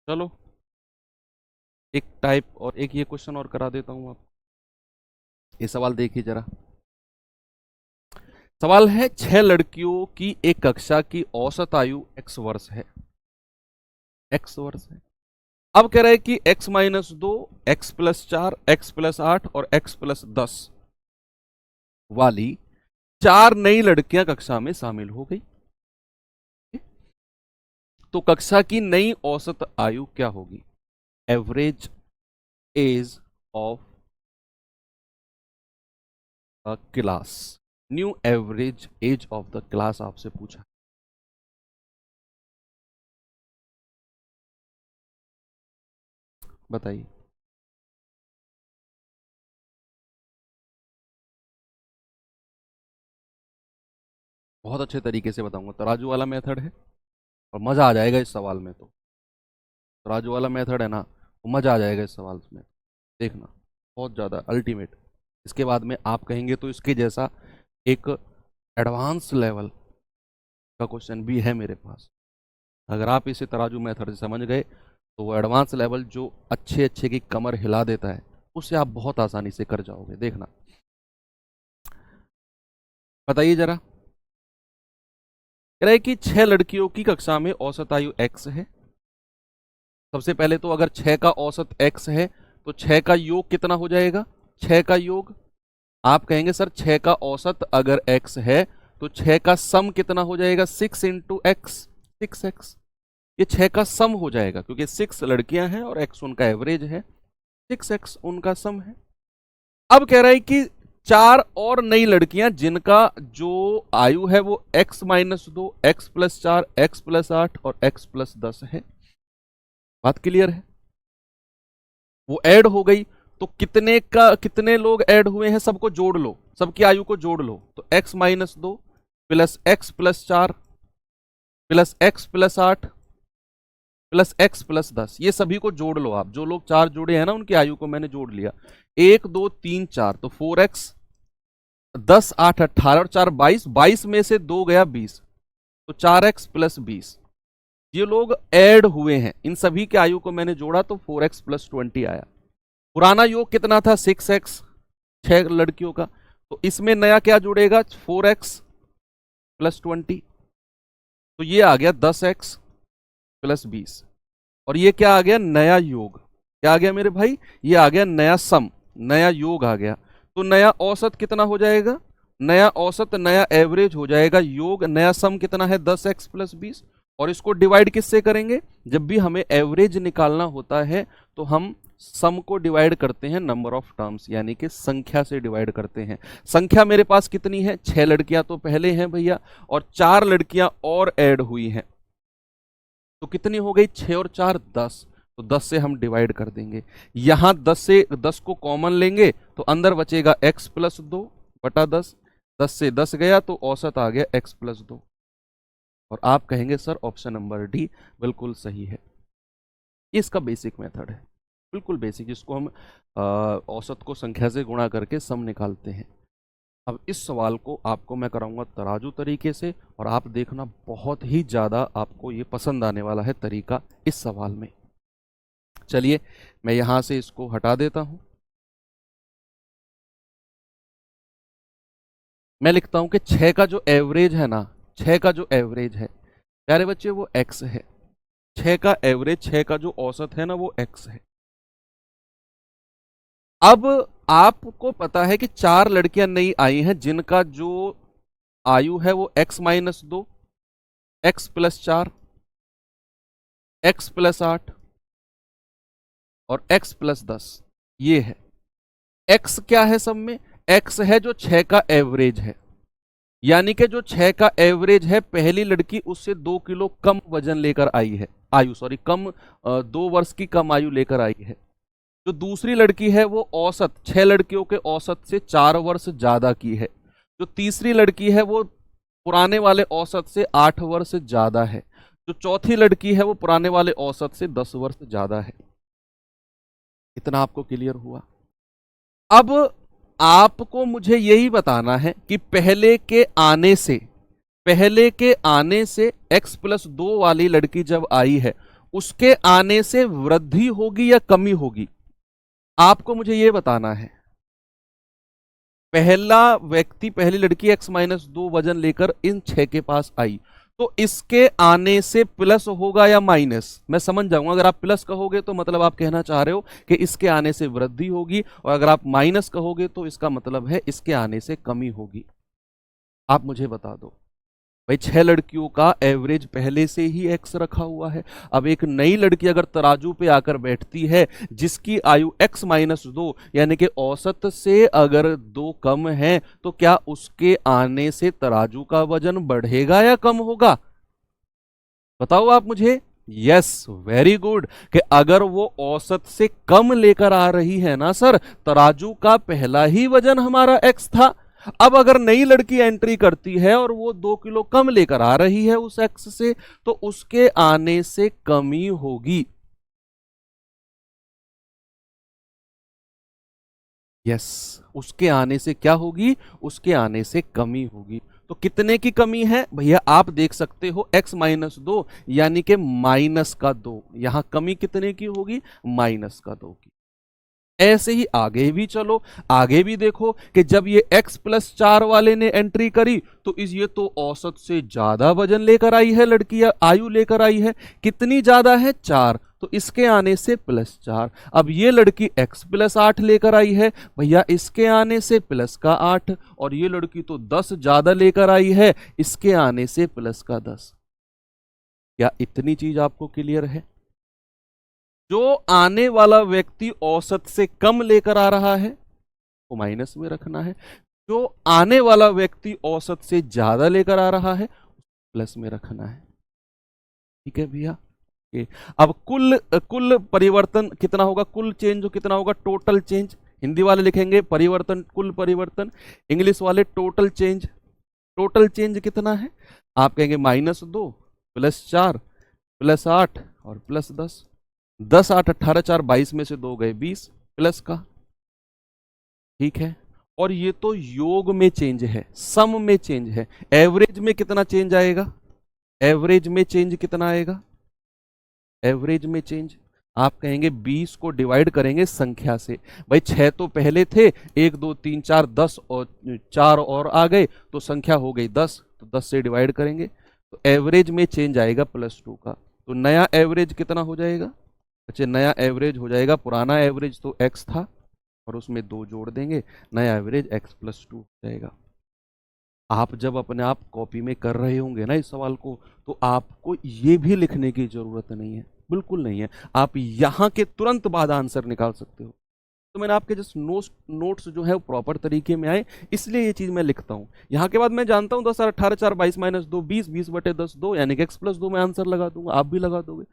S1: चलो एक टाइप और एक ये क्वेश्चन और करा देता हूँ आप। ये सवाल देखिए जरा। सवाल है 6 लड़कियों की एक कक्षा की औसत आयु x वर्ष है, x वर्ष है। अब कह रहा है कि x-2, x+4, x+8 और x+10 वाली 4 नई लड़कियां कक्षा में शामिल हो गई। तो कक्षा की नई औसत आयु क्या होगी, average age of a class, new average age of the class आपसे पूछा। बताइए। बहुत अच्छे तरीके से बताऊंगा, तराजू वाला मेथड है और मजा आ जाएगा इस सवाल में। तो तराजू वाला मेथड है ना, तो मजा आ जाएगा इस सवाल में, देखना बहुत ज्यादा अल्टीमेट। इसके बाद में आप कहेंगे तो इसके जैसा एक एडवांस लेवल का क्वेश्चन भी है मेरे पास। अगर आप इसे तराजू मेथड से समझ गए तो वो एडवांस लेवल जो अच्छे अच्छे की कमर हिला देता है, उससे आप बहुत आसानी से कर जाओगे, देखना। बताइए जरा। कह रहे कि 6 लड़कियों की कक्षा में औसत आयु x है। सबसे पहले तो अगर 6 का औसत x है तो 6 का योग कितना हो जाएगा, 6 का योग, आप कहेंगे सर 6 का औसत अगर x है तो 6 का सम कितना हो जाएगा, 6 इंटू एक्स, 6x। ये 6 का सम हो जाएगा क्योंकि 6 लड़कियां हैं और x उनका एवरेज है, 6x उनका सम है। अब कह रहा है कि 4 और नई लड़कियां जिनका जो आयु है वो x-2, x+4, x+8 और x+10 है। बात क्लियर है, वो ऐड हो गई। तो कितने लोग ऐड हुए हैं, सबको जोड़ लो, सबकी आयु को जोड़ लो। तो x-2 plus x+4 plus x+8 plus x+10, ये सभी को जोड़ लो आप। जो लोग 4 जोड़े हैं ना उनकी आयु को मैंने जोड़ लिया। 1 2 3 4, तो 4x, 10 8 18 और 4 22, 22 में से 2 गया 20, तो 4x प्लस 20। ये लोग ऐड हुए हैं, इन सभी के आयु को मैंने जोड़ा तो 4x प्लस 20 आया। पुराना योग कितना था 6x, 6 लड़कियों का, तो इसमें नया क्या जुड़ेगा 4x प्लस 20, तो ये आ गया 10x प्लस 20। और ये क्या आ गया नया योग, क्या आ गया मेरे भाई, ये आ गया नया सम, नया योग आ गया। तो नया औसत कितना हो जाएगा, नया औसत नया एवरेज हो जाएगा योग, नया सम कितना है 10x प्लस 20। और इसको डिवाइड किससे करेंगे, जब भी हमें एवरेज निकालना होता है तो हम सम को डिवाइड करते हैं नंबर ऑफ टर्म्स, यानी कि संख्या से डिवाइड करते हैं। संख्या मेरे पास कितनी है, 6 लड़कियां तो पहले हैं भैया, और 4 लड़कियां और ऐड हुई हैं, तो कितनी हो गई 6 और 4 10, तो 10 से हम डिवाइड कर देंगे। यहां 10 से 10 को कॉमन लेंगे तो अंदर बचेगा x प्लस 2 बटा 10, 10 से 10 गया तो औसत आ गया x प्लस 2। और आप कहेंगे सर ऑप्शन नंबर डी बिल्कुल सही है। इसका बेसिक मेथड है, बिल्कुल बेसिक, जिसको हम औसत को संख्या से गुणा करके सम निकालते हैं। अब इस सवाल को आपको मैं कराऊंगा तराजू तरीके से, और आप देखना बहुत ही ज़्यादा आपको ये पसंद आने वाला है तरीका इस सवाल में। चलिए मैं यहां से इसको हटा देता हूं, मैं लिखता हूं कि 6 का जो एवरेज है ना, 6 का जो एवरेज है प्यारे बच्चे वो x है। 6 का एवरेज, 6 का जो औसत है ना वो x है। अब आपको पता है कि 4 लड़कियां नई आई हैं जिनका जो आयु है वो x minus 2, x plus 4, x plus 8 और x प्लस 10, ये है। x क्या है सब में, x है जो 6 का एवरेज है, यानी कि जो 6 का एवरेज है, पहली लड़की उससे 2 किलो कम वजन लेकर आई है, आयु सॉरी कम 2 वर्ष की कम आयु लेकर आई है। जो दूसरी लड़की है वो औसत 6 लड़कियों के औसत से 4 वर्ष ज्यादा की है। जो तीसरी लड़की है वो पुराने वाले औसत से 8 वर्ष ज्यादा है। जो चौथी लड़की है वो पुराने वाले औसत से 10 वर्ष ज्यादा है। इतना आपको क्लियर हुआ। अब आपको मुझे यही बताना है कि पहले के आने से x प्लस 2 वाली लड़की जब आई है उसके आने से वृद्धि होगी या कमी होगी, आपको मुझे यह बताना है। पहला व्यक्ति, पहली लड़की x माइनस 2 वजन लेकर इन 6 के पास आई, तो इसके आने से प्लस होगा या माइनस, मैं समझ जाऊंगा। अगर आप प्लस कहोगे तो मतलब आप कहना चाह रहे हो कि इसके आने से वृद्धि होगी, और अगर आप माइनस कहोगे तो इसका मतलब है इसके आने से कमी होगी। आप मुझे बता दो भाई, 6 लड़कियों का एवरेज पहले से ही x रखा हुआ है। अब एक नई लड़की अगर तराजू पे आकर बैठती है जिसकी आयु x माइनस 2 यानी कि औसत से अगर 2 कम है, तो क्या उसके आने से तराजू का वजन बढ़ेगा या कम होगा, बताओ आप मुझे। यस, वेरी गुड, कि अगर वो औसत से कम लेकर आ रही है ना सर, तराजू का पहला ही वजन हमारा x था। अब अगर नई लड़की एंट्री करती है और वो 2 किलो कम लेकर आ रही है उस x से, तो उसके आने से कमी होगी। यस, उसके आने से क्या होगी, उसके आने से कमी होगी। तो कितने की कमी है भैया, आप देख सकते हो x माइनस 2 यानी कि माइनस का 2, यहां कमी कितने की होगी, माइनस का 2 की। ऐसे ही आगे भी चलो, आगे भी देखो कि जब ये x प्लस 4 वाले ने एंट्री करी तो ये तो औसत से ज्यादा वजन लेकर आई है लड़की, आयु लेकर आई है। कितनी ज्यादा है, 4, तो इसके आने से प्लस 4। अब ये लड़की x प्लस 8 लेकर आई है भैया, इसके आने से प्लस का 8, और ये लड़की तो 10 ज्यादा लेकर आई है, इसके आने से प्लस का 10। क्या इतनी चीज आपको क्लियर है। जो आने वाला व्यक्ति औसत से कम लेकर आ रहा है वो माइनस में रखना है, जो आने वाला व्यक्ति औसत से ज्यादा लेकर आ रहा है प्लस में रखना है। ठीक है भैया। अब कुल परिवर्तन कितना होगा, कुल चेंज कितना होगा, टोटल चेंज। हिंदी वाले लिखेंगे परिवर्तन, कुल परिवर्तन, इंग्लिश वाले टोटल चेंज। टोटल चेंज कितना है, आप कहेंगे -2 प्लस 4 प्लस 8 और प्लस 10। 10 8 18 4 22 में से 2 गए 20 प्लस का। ठीक है, और ये तो योग में चेंज है, सम में चेंज है। एवरेज में कितना चेंज आएगा, एवरेज में चेंज कितना आएगा, एवरेज में चेंज। आप कहेंगे 20 को डिवाइड करेंगे संख्या से। भाई 6 तो पहले थे, 1 2 3 4 10 और 4 और आ गए तो संख्या हो गई 10, तो 10 से डिवाइड करेंगे तो एवरेज में चेंज आएगा +2 का। तो नया एवरेज कितना हो जाएगा? अच्छा, नया एवरेज हो जाएगा, पुराना एवरेज तो x था और उसमें 2 जोड़ देंगे, नया एवरेज x+2 हो जाएगा। आप जब अपने आप कॉपी में कर रहे होंगे ना इस सवाल को, तो आपको ये भी लिखने की जरूरत नहीं है, बिल्कुल नहीं है। आप यहाँ के तुरंत बाद आंसर निकाल सकते हो। तो मैंने आपके जस्ट नोट्स जो है वो प्रॉपर तरीके में आए, इसलिए ये चीज मैं लिखता हूँ। यहाँ के बाद मैं जानता हूँ 10 18 4 22 -2 20 20/10 2 यानी कि x+2 में आंसर लगा दूंगा, आप भी लगा दोगे।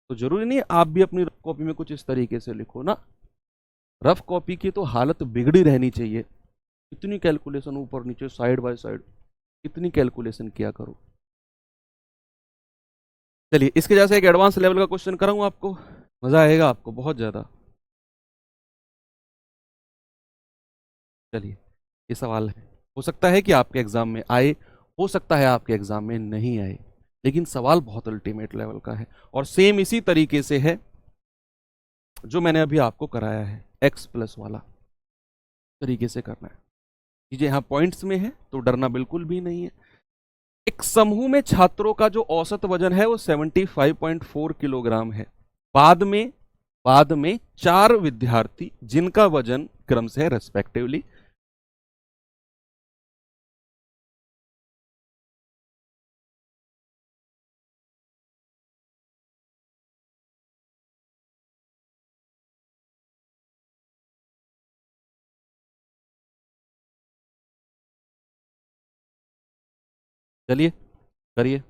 S1: तो जरूरी नहीं है आप भी अपनी रफ कॉपी में कुछ इस तरीके से लिखो ना। रफ कॉपी की तो हालत बिगड़ी रहनी चाहिए। इतनी कैलकुलेशन ऊपर नीचे साइड बाय साइड, इतनी कैलकुलेशन किया करो। चलिए इसके जैसे एक एडवांस लेवल का क्वेश्चन कराऊं आपको, मजा आएगा आपको बहुत ज्यादा। चलिए ये सवाल है, हो सकता है कि आपके एग्जाम में आए, हो सकता है आपके एग्जाम में नहीं आए, लेकिन सवाल बहुत अल्टीमेट लेवल का है और सेम इसी तरीके से है जो मैंने अभी आपको कराया है, x+ वाला तरीके से करना है। चीजें यहाँ पॉइंट्स में है तो डरना बिल्कुल भी नहीं है। एक समूह में छात्रों का जो औसत वजन है वो 75.4 किलोग्राम है। बाद में 4 विद्यार्थी जिनका वजन क्रम से है रेस्पेक्टिवली चलिए करिए।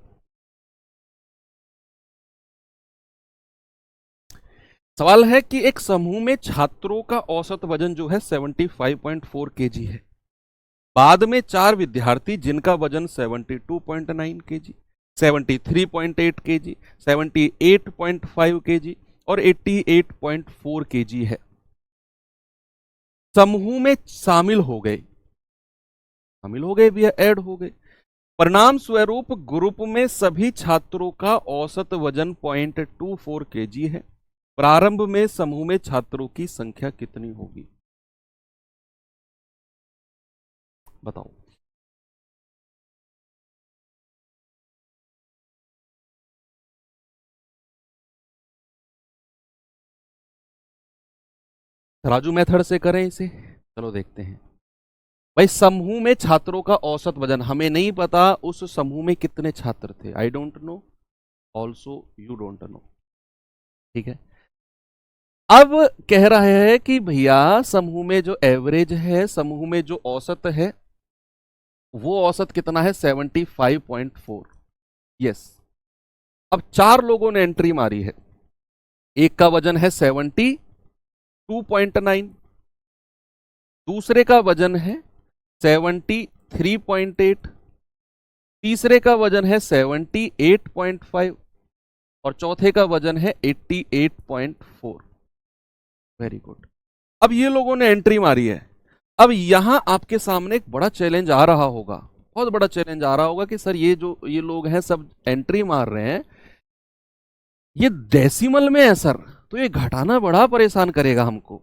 S1: सवाल है कि एक समूह में छात्रों का औसत वजन जो है 75.4 केजी है। बाद में 4 विद्यार्थी जिनका वजन 72.9 केजी, 73.8 केजी, 78.5 केजी और 88.4 केजी है, समूह में शामिल हो गए भी, ऐड हो गए। परिणाम स्वरूप ग्रुप में सभी छात्रों का औसत वजन 0.24 केजी है। प्रारंभ में समूह में छात्रों की संख्या कितनी होगी? बताओ। राजू मेथड से करें इसे, चलो देखते हैं। भाई समूह में छात्रों का औसत वजन हमें नहीं पता, उस समूह में कितने छात्र थे, I don't know, also you don't know, ठीक है। अब कह रहा है कि भैया समूह में जो एवरेज है, समूह में जो औसत है, वो औसत कितना है 75.4। यस। अब 4 लोगों ने एंट्री मारी है, एक का वजन है 72.9, दूसरे का वजन है 73.8, तीसरे का वजन है 78.5 और चौथे का वजन है 88.4। Very good. अब ये लोगों ने एंट्री मारी है। अब यहां आपके सामने एक बड़ा चैलेंज आ रहा होगा, बहुत बड़ा चैलेंज आ रहा होगा कि सर ये लोग हैं सब एंट्री मार रहे हैं, ये डेसिमल में है सर, तो ये घटाना बड़ा परेशान करेगा हमको।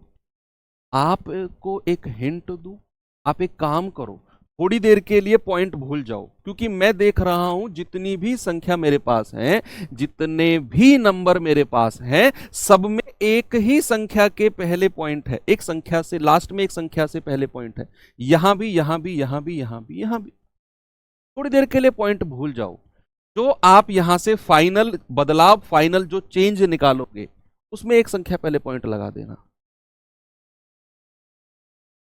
S1: आपको एक हिंट दूं, आप एक काम करो, थोड़ी देर के लिए पॉइंट भूल जाओ, क्योंकि मैं देख रहा हूं जितनी भी संख्या मेरे पास है, जितने भी नंबर मेरे पास हैं, सब में एक ही संख्या के पहले पॉइंट है, एक संख्या से लास्ट में एक संख्या से पहले पॉइंट है, यहां भी यहां भी यहां भी यहां भी यहां भी। थोड़ी देर के लिए पॉइंट भूल जाओ, जो आप यहां से फाइनल बदलाव, फाइनल जो चेंज निकालोगे उसमें एक संख्या पहले पॉइंट लगा देना।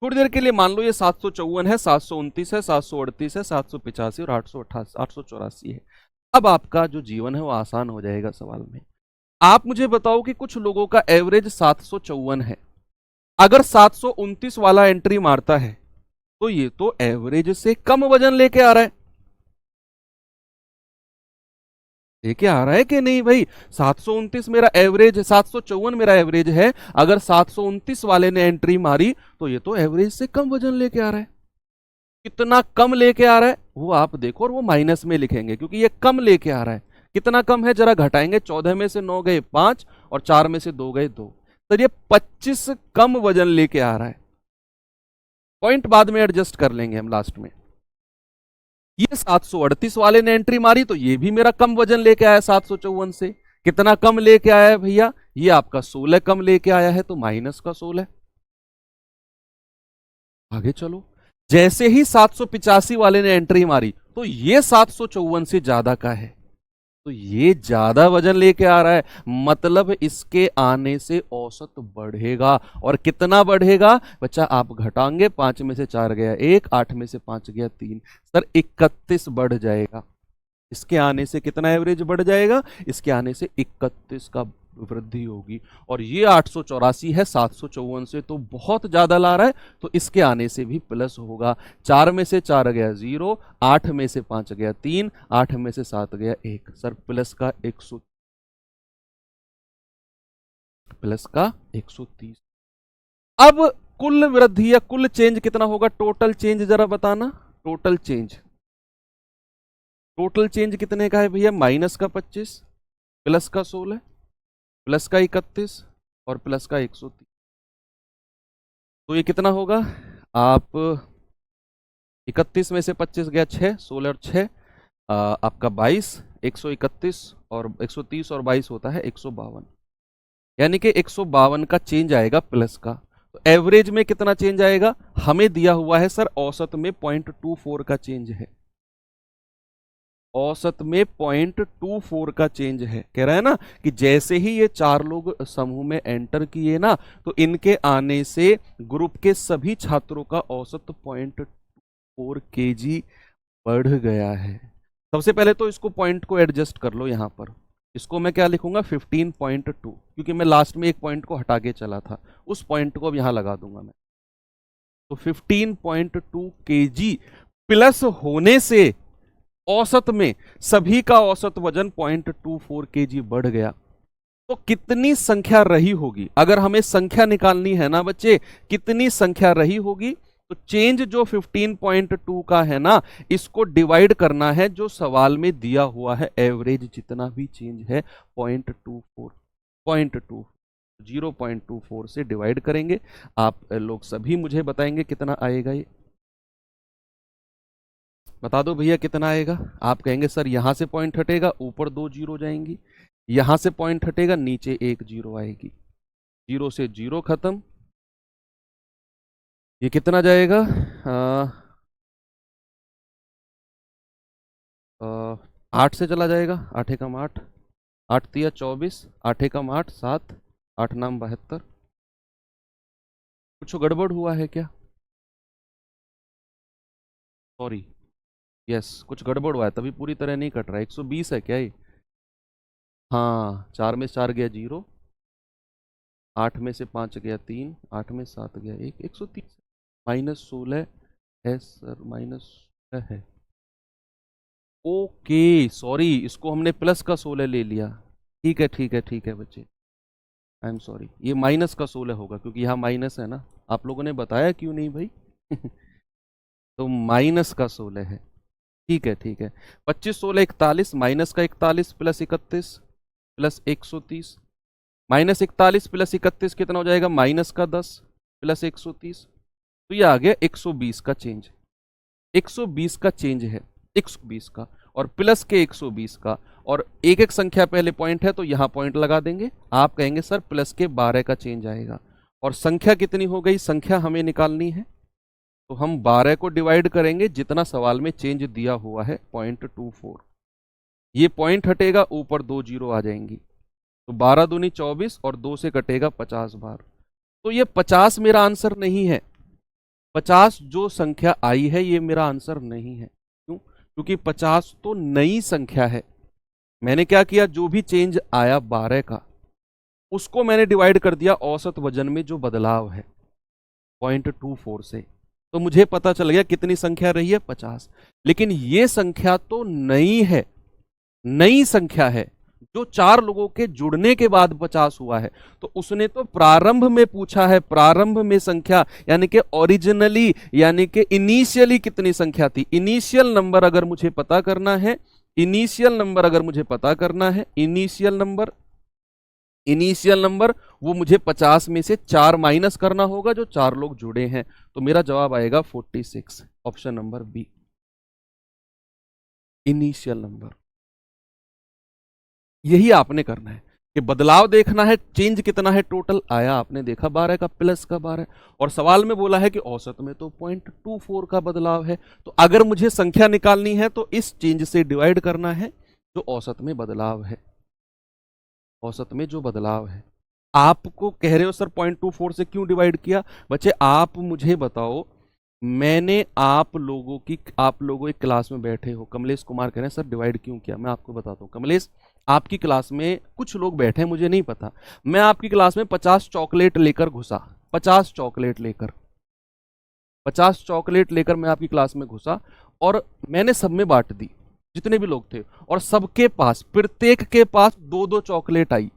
S1: थोड़ी देर के लिए मान लो ये 754 है, 729 है, 738 है, 785 और 884 है। अब आपका जो जीवन है वो आसान हो जाएगा सवाल में। आप मुझे बताओ कि कुछ लोगों का एवरेज 754 है, अगर 729 वाला एंट्री मारता है तो ये तो एवरेज से कम वजन लेके आ रहा है, लेके आ रहा है कि नहीं भाई? 729 मेरा एवरेज है, 754 मेरा एवरेज है, अगर 729 वाले ने एंट्री मारी तो ये तो एवरेज से कम वजन लेके आ रहा है। कितना कम लेके आ रहा है वो आप देखो, और वो माइनस में लिखेंगे क्योंकि ये कम लेके आ रहा है। कितना कम है जरा घटाएंगे, 14 में से 9 गए 5 और 4 में से 2 गए 2। सर ये 25 कम वजन लेके आ रहा है। पॉइंट बाद में एडजस्ट कर लेंगे हम लास्ट में। ये 738 वाले ने एंट्री मारी तो ये भी मेरा कम वजन लेके आया 754 से। कितना कम लेके आया है भैया? ये आपका 16 कम लेके आया है, तो माइनस का 16। आगे चलो, जैसे ही 785 वाले ने एंट्री मारी तो ये 754 से ज्यादा का है, तो ये ज्यादा वजन लेके आ रहा है, मतलब इसके आने से औसत बढ़ेगा। और कितना बढ़ेगा बच्चा? आप घटाएंगे, 5 में से 4 गया 1, 8 में से 5 गया 3, सर 31 बढ़ जाएगा। इसके आने से कितना एवरेज बढ़ जाएगा? इसके आने से 31 का वृद्धि होगी। और ये 884 है, 754 से तो बहुत ज्यादा ला रहा है, तो इसके आने से भी प्लस होगा। 4 में से 4 गया 0, 8 में से 5 गया 3, 8 में से 7 गया 1, सर प्लस का 130। अब कुल वृद्धि या कुल चेंज कितना होगा? टोटल चेंज जरा बताना। टोटल चेंज कितने का है भैया? माइनस का 25, प्लस का 16, प्लस का 31 और प्लस का 130। तो ये कितना होगा? आप 31 में से 25 गया 6, 16 और 6 आपका 22, 131 और 130 और 22 होता है 152, यानी कि 152 का चेंज आएगा प्लस का। तो एवरेज में कितना चेंज आएगा? हमें दिया हुआ है सर औसत में 0.24 का चेंज है। औसत में 0.24 का चेंज है। कह रहा है ना कि जैसे ही ये 4 लोग समूह में एंटर किए ना, तो इनके आने से ग्रुप के सभी छात्रों का औसत 0.4 kg बढ़ गया है। सबसे पहले तो इसको पॉइंट को एडजस्ट कर लो। यहां पर इसको मैं क्या लिखूंगा? 15.2, क्योंकि मैं लास्ट में एक पॉइंट को हटा के चला था, उस पॉइंट को अब यहां लगा दूंगा मैं। तो 15.2 kg प्लस होने से औसत में सभी का औसत वजन 0.24 kg बढ़ गया। तो कितनी संख्या रही होगी? अगर हमें संख्या निकालनी है ना बच्चे, कितनी संख्या रही होगी? तो चेंज जो 15.2 का है ना, इसको डिवाइड करना है जो सवाल में दिया हुआ है एवरेज जितना भी चेंज है 0.24 से डिवाइड करेंगे। आप लोग सभी मुझे बताएंगे कितना आएगा। ये बता दो भैया कितना आएगा? आप कहेंगे सर यहां से पॉइंट हटेगा, ऊपर 2 जीरो जाएंगी, यहां से पॉइंट हटेगा, नीचे 1 जीरो आएगी, 0 से 0 खत्म। ये कितना जाएगा? 8 से चला जाएगा, 8 एकम 8, 8 तिया 24, 8 एकम 8 7, 8 नाम 72। कुछ गड़बड़ हुआ है क्या? सॉरी, यस कुछ गड़बड़ हुआ है, तभी पूरी तरह नहीं कट रहा है। 120 है क्या ये? हाँ, 4 में से 4 गया 0, 8 में से 5 गया 3, 8 में 7 गया 1, 130 -16 है सर, -16 है। ओके सॉरी, इसको हमने प्लस का 16 ले लिया। ठीक है ठीक है ठीक है बच्चे, आई एम सॉरी, ये माइनस का 16 होगा क्योंकि यहाँ माइनस है ना। आप लोगों ने बताया क्यों नहीं भाई? तो माइनस का 16 है। ठीक है ठीक है, 25 16 41, माइनस का 41 प्लस 31 प्लस 130, -41 प्लस 31 कितना हो जाएगा? माइनस का 10 प्लस 130, तो ये आ गया 120 का चेंज। 120 का चेंज है, 120 का और प्लस के 120 का, और एक एक संख्या पहले पॉइंट है तो यहां पॉइंट लगा देंगे। आप कहेंगे सर प्लस के 12 का चेंज आएगा, और संख्या कितनी हो गई? संख्या हमें निकालनी है, तो हम 12 को डिवाइड करेंगे जितना सवाल में चेंज दिया हुआ है 0.24। ये पॉइंट हटेगा, ऊपर 2 जीरो आ जाएंगी, तो 12 दूनी 24 और 2 से कटेगा 50 बार। तो ये 50 मेरा आंसर नहीं है। 50 जो संख्या आई है ये मेरा आंसर नहीं है। क्यों? क्योंकि 50 तो नई संख्या है। मैंने क्या किया? जो भी चेंज आया 12 का, उसको मैंने डिवाइड कर दिया औसत वजन में जो बदलाव है 0.24 से, तो मुझे पता चल गया कितनी संख्या रही है? 50। लेकिन ये संख्या तो नई है, नई संख्या है, जो 4 लोगों के जुड़ने के बाद 50 हुआ है। तो उसने तो प्रारंभ में पूछा है, प्रारंभ में संख्या, यानी कि ओरिजिनली, यानी कि इनिशियली कितनी संख्या थी। इनिशियल नंबर अगर मुझे पता करना है इनिशियल नंबर अगर मुझे पता करना है, इनिशियल नंबर वो मुझे 50 में से 4 माइनस करना होगा जो 4 लोग जुड़े हैं, तो मेरा जवाब आएगा 46, option number B, initial number. यही आपने करना है कि बदलाव देखना है, चेंज कितना है टोटल आया, आपने देखा 12 का प्लस का 12, और सवाल में बोला है कि औसत में तो 0.24 का बदलाव है, तो अगर मुझे संख्या निकालनी है तो इस चेंज से डिवाइड करना है जो औसत में बदलाव है, औसत में जो बदलाव है। आपको कह रहे हो सर 0.24 से क्यों डिवाइड किया, बच्चे आप मुझे बताओ, मैंने आप लोगों एक क्लास में बैठे हो, कमलेश कुमार कह रहे हैं सर डिवाइड क्यों किया, मैं आपको बताता हूँ कमलेश, आपकी क्लास में कुछ लोग बैठे हैं मुझे नहीं पता, मैं आपकी क्लास में 50 चॉकलेट लेकर घुसा, 50 चॉकलेट लेकर 50 चॉकलेट लेकर मैं आपकी क्लास में घुसा और मैंने सब में बांट दी जितने भी लोग थे, और सबके पास प्रत्येक के पास 2-2 चॉकलेट आई,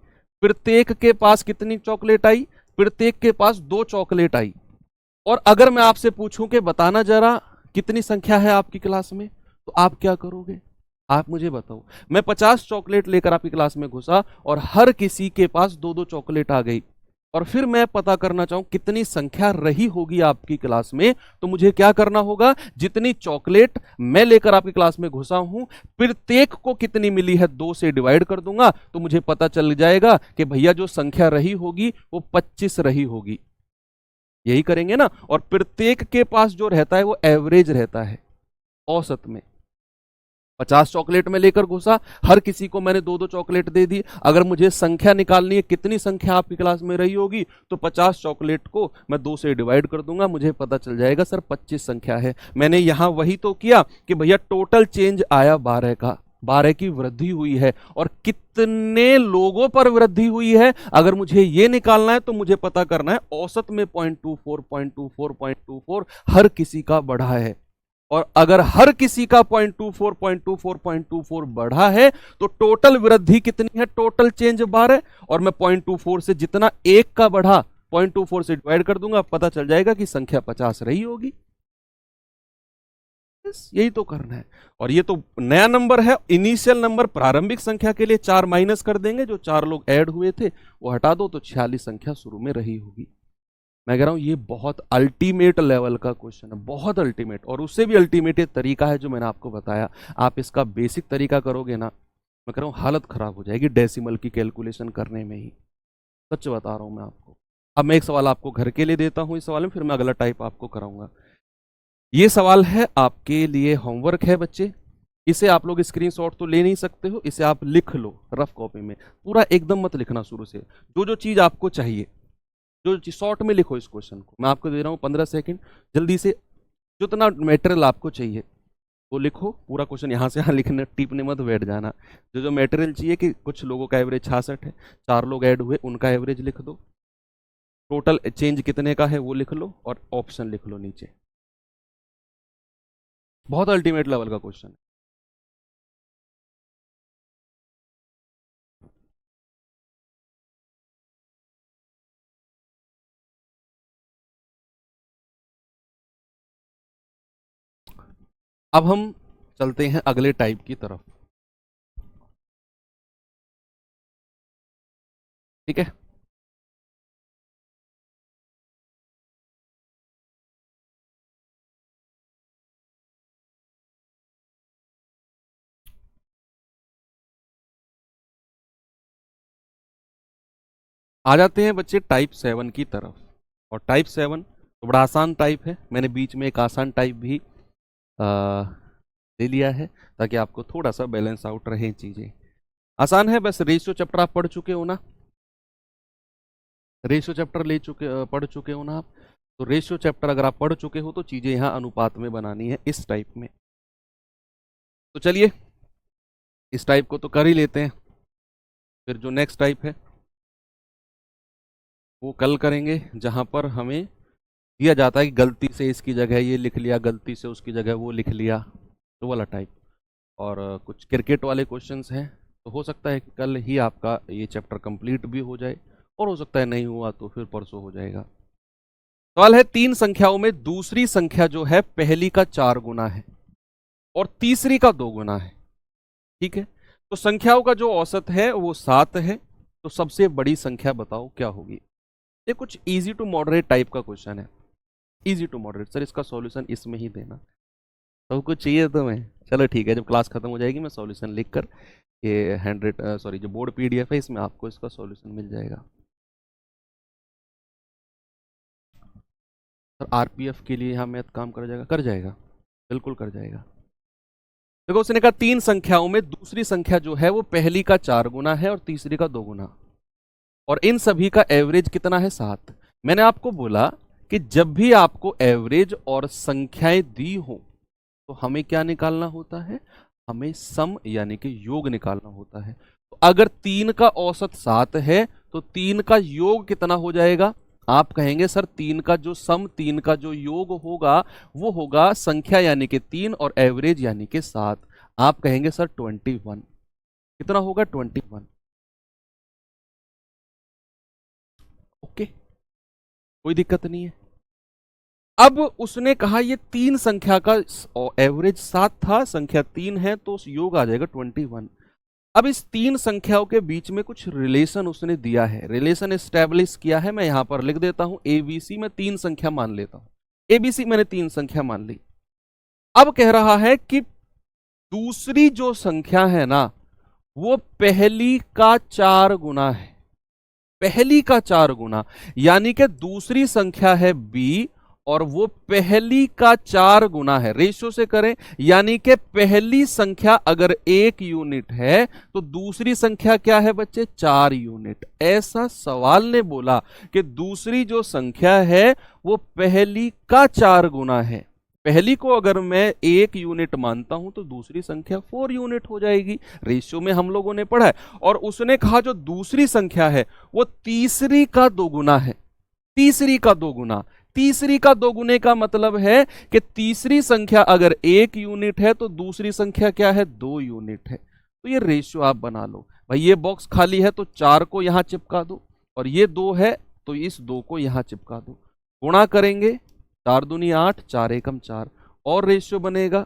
S1: प्रत्येक के पास कितनी चॉकलेट आई, प्रत्येक के पास 2 चॉकलेट आई। और अगर मैं आपसे पूछूं कि बताना जरा कितनी संख्या है आपकी क्लास में, तो आप क्या करोगे, आप मुझे बताओ। मैं 50 चॉकलेट लेकर आपकी क्लास में घुसा और हर किसी के पास 2-2 चॉकलेट आ गई, और फिर मैं पता करना चाहूं कितनी संख्या रही होगी आपकी क्लास में, तो मुझे क्या करना होगा, जितनी चॉकलेट मैं लेकर आपकी क्लास में घुसा हूं प्रत्येक को कितनी मिली है 2 से डिवाइड कर दूंगा, तो मुझे पता चल जाएगा कि भैया जो संख्या रही होगी वो 25 रही होगी। यही करेंगे ना, और प्रत्येक के पास जो रहता है वो एवरेज रहता है, औसत में 50 चॉकलेट में लेकर घुसा, हर किसी को मैंने 2-2 चॉकलेट दे दी, अगर मुझे संख्या निकालनी है कितनी संख्या आपकी क्लास में रही होगी, तो 50 चॉकलेट को मैं 2 से डिवाइड कर दूंगा, मुझे पता चल जाएगा सर 25 संख्या है। मैंने यहां वही तो किया कि भैया टोटल चेंज आया 12 का, 12 की वृद्धि हुई है, और कितने लोगों पर वृद्धि हुई है अगर मुझे ये निकालना है तो मुझे पता करना है औसत में 0.24 हर किसी का बढ़ा है, और अगर हर किसी का 0.24 बढ़ा है तो टोटल वृद्धि कितनी है, टोटल चेंज 12, और मैं 0.24 से जितना एक का बढ़ा 0.24 से डिवाइड कर दूंगा, पता चल जाएगा कि संख्या 50 रही होगी। यही तो करना है, और ये तो नया नंबर है, इनिशियल नंबर प्रारंभिक संख्या के लिए 4 माइनस कर देंगे, जो 4 लोग ऐड हुए थे वो हटा दो, तो 46 संख्या शुरू में रही होगी। मैं कह रहा हूं ये बहुत अल्टीमेट लेवल का क्वेश्चन है, बहुत अल्टीमेट, और उससे भी अल्टीमेट तरीका है जो मैंने आपको बताया, आप इसका बेसिक तरीका करोगे ना, मैं कह रहा हूं हालत खराब हो जाएगी डेसिमल की कैलकुलेशन करने में ही, सच बता रहा हूं मैं आपको। अब मैं एक सवाल आपको घर के लिए देता हूं इस सवाल में, फिर मैं अगला टाइप आपको कराऊंगा। ये सवाल है आपके लिए होमवर्क है बच्चे, इसे आप लोग स्क्रीनशॉट तो ले नहीं सकते हो, इसे आप लिख लो रफ कॉपी में, पूरा एकदम मत लिखना शुरू से, जो जो चीज आपको चाहिए, जो चीज शॉर्ट में लिखो इस क्वेश्चन को, मैं आपको दे रहा हूँ 15 सेकंड, जल्दी से जितना मटेरियल आपको चाहिए वो लिखो, पूरा क्वेश्चन यहाँ से यहाँ लिखने टिपने मत बैठ जाना, जो जो मटेरियल चाहिए, कि कुछ लोगों का एवरेज 66 है, 4 लोग ऐड हुए उनका एवरेज लिख दो, टोटल चेंज कितने का है वो लिख लो, और ऑप्शन लिख लो नीचे। बहुत अल्टीमेट लेवल का क्वेश्चन है। अब हम चलते हैं अगले टाइप की तरफ, ठीक है। आ जाते हैं बच्चे टाइप 7 की तरफ, और टाइप 7 तो बड़ा आसान टाइप है, मैंने बीच में एक आसान टाइप भी ले लिया है ताकि आपको थोड़ा सा बैलेंस आउट रहे चीजें। आसान है, बस रेशियो चैप्टर आप पढ़ चुके हो ना, रेशियो चैप्टर पढ़ चुके हो ना आप, तो रेशियो चैप्टर अगर आप पढ़ चुके हो तो चीजें यहाँ अनुपात में बनानी है इस टाइप में। तो चलिए इस टाइप को तो कर ही लेते हैं, फिर जो नेक्स्ट टाइप है वो कल करेंगे, जहां पर हमें दिया जाता है कि गलती से इसकी जगह ये लिख लिया, गलती से उसकी जगह वो लिख लिया, तो वाला टाइप। और कुछ क्रिकेट वाले क्वेश्चंस हैं, तो हो सकता है कि कल ही आपका ये चैप्टर कंप्लीट भी हो जाए, और हो सकता है नहीं हुआ तो फिर परसों हो जाएगा। सवाल है 3 संख्याओं में दूसरी संख्या जो है पहली का 4 गुना है और तीसरी का 2 गुना है, ठीक है, तो संख्याओं का जो औसत है वो 7 है। तो सबसे बड़ी संख्या बताओ क्या होगी। ये कुछ इजी टू मॉडरेट टाइप का क्वेश्चन है, इजी टू मॉडरेट। सर इसका सॉल्यूशन इसमें ही देना, सब कुछ चाहिए तुम्हें। चलो ठीक है, जब क्लास खत्म हो जाएगी मैं सॉल्यूशन लिख कर ये जो बोर्ड पीडीएफ है इसमें आपको इसका सॉल्यूशन मिल जाएगा। सर आरपीएफ के लिए यहाँ मैथ काम कर जाएगा? कर जाएगा, बिल्कुल कर जाएगा। देखो उसने कहा 3 संख्याओं में दूसरी संख्या जो है वो पहली का 4 गुना है और तीसरी का 2 गुना, और इन सभी का एवरेज कितना है 7। मैंने आपको बोला कि जब भी आपको एवरेज और संख्याएं दी हो तो हमें क्या निकालना होता है, हमें सम यानी कि योग निकालना होता है। तो अगर 3 का औसत 7 है तो 3 का योग कितना हो जाएगा। आप कहेंगे सर 3 का जो सम, 3 का जो योग होगा वो होगा संख्या यानी कि 3 और एवरेज यानी कि 7। आप कहेंगे सर 21। कितना होगा 21। ओके, कोई दिक्कत नहीं है। अब उसने कहा ये 3 संख्या का एवरेज 7 था, संख्या 3 है तो योग आ जाएगा 21। अब इस 3 संख्याओं के बीच में कुछ रिलेशन उसने दिया है, रिलेशन एस्टेब्लिश किया है। मैं यहां पर लिख देता हूं एबीसी में 3 संख्या मान लेता हूं, एबीसी मैंने 3 संख्या मान ली। अब कह रहा है कि दूसरी जो संख्या है ना वो पहली का 4 गुना है, पहली का 4 गुना, यानी कि दूसरी संख्या है बी और वो पहली का 4 गुना है। रेशियो से करें, यानी कि पहली संख्या अगर 1 यूनिट है तो दूसरी संख्या क्या है बच्चे, 4 यूनिट। ऐसा सवाल ने बोला कि दूसरी जो संख्या है वो पहली का 4 गुना है। पहली को अगर मैं 1 यूनिट मानता हूं तो दूसरी संख्या 4 यूनिट हो जाएगी। रेशियो में हम लोगों ने पढ़ा है। और उसने कहा जो दूसरी संख्या है वो तीसरी का 2 गुना है, तीसरी का 2 गुना। तीसरी का 2 गुने का मतलब है कि तीसरी संख्या अगर 1 यूनिट है तो दूसरी संख्या क्या है, 2 यूनिट है। तो ये रेशियो आप बना लो भाई। ये बॉक्स खाली है तो 4 को यहां चिपका दो, और ये 2 है तो इस 2 को यहां चिपका दो। गुणा करेंगे 4 दूनी 8, 4 एकम 4, और रेशियो बनेगा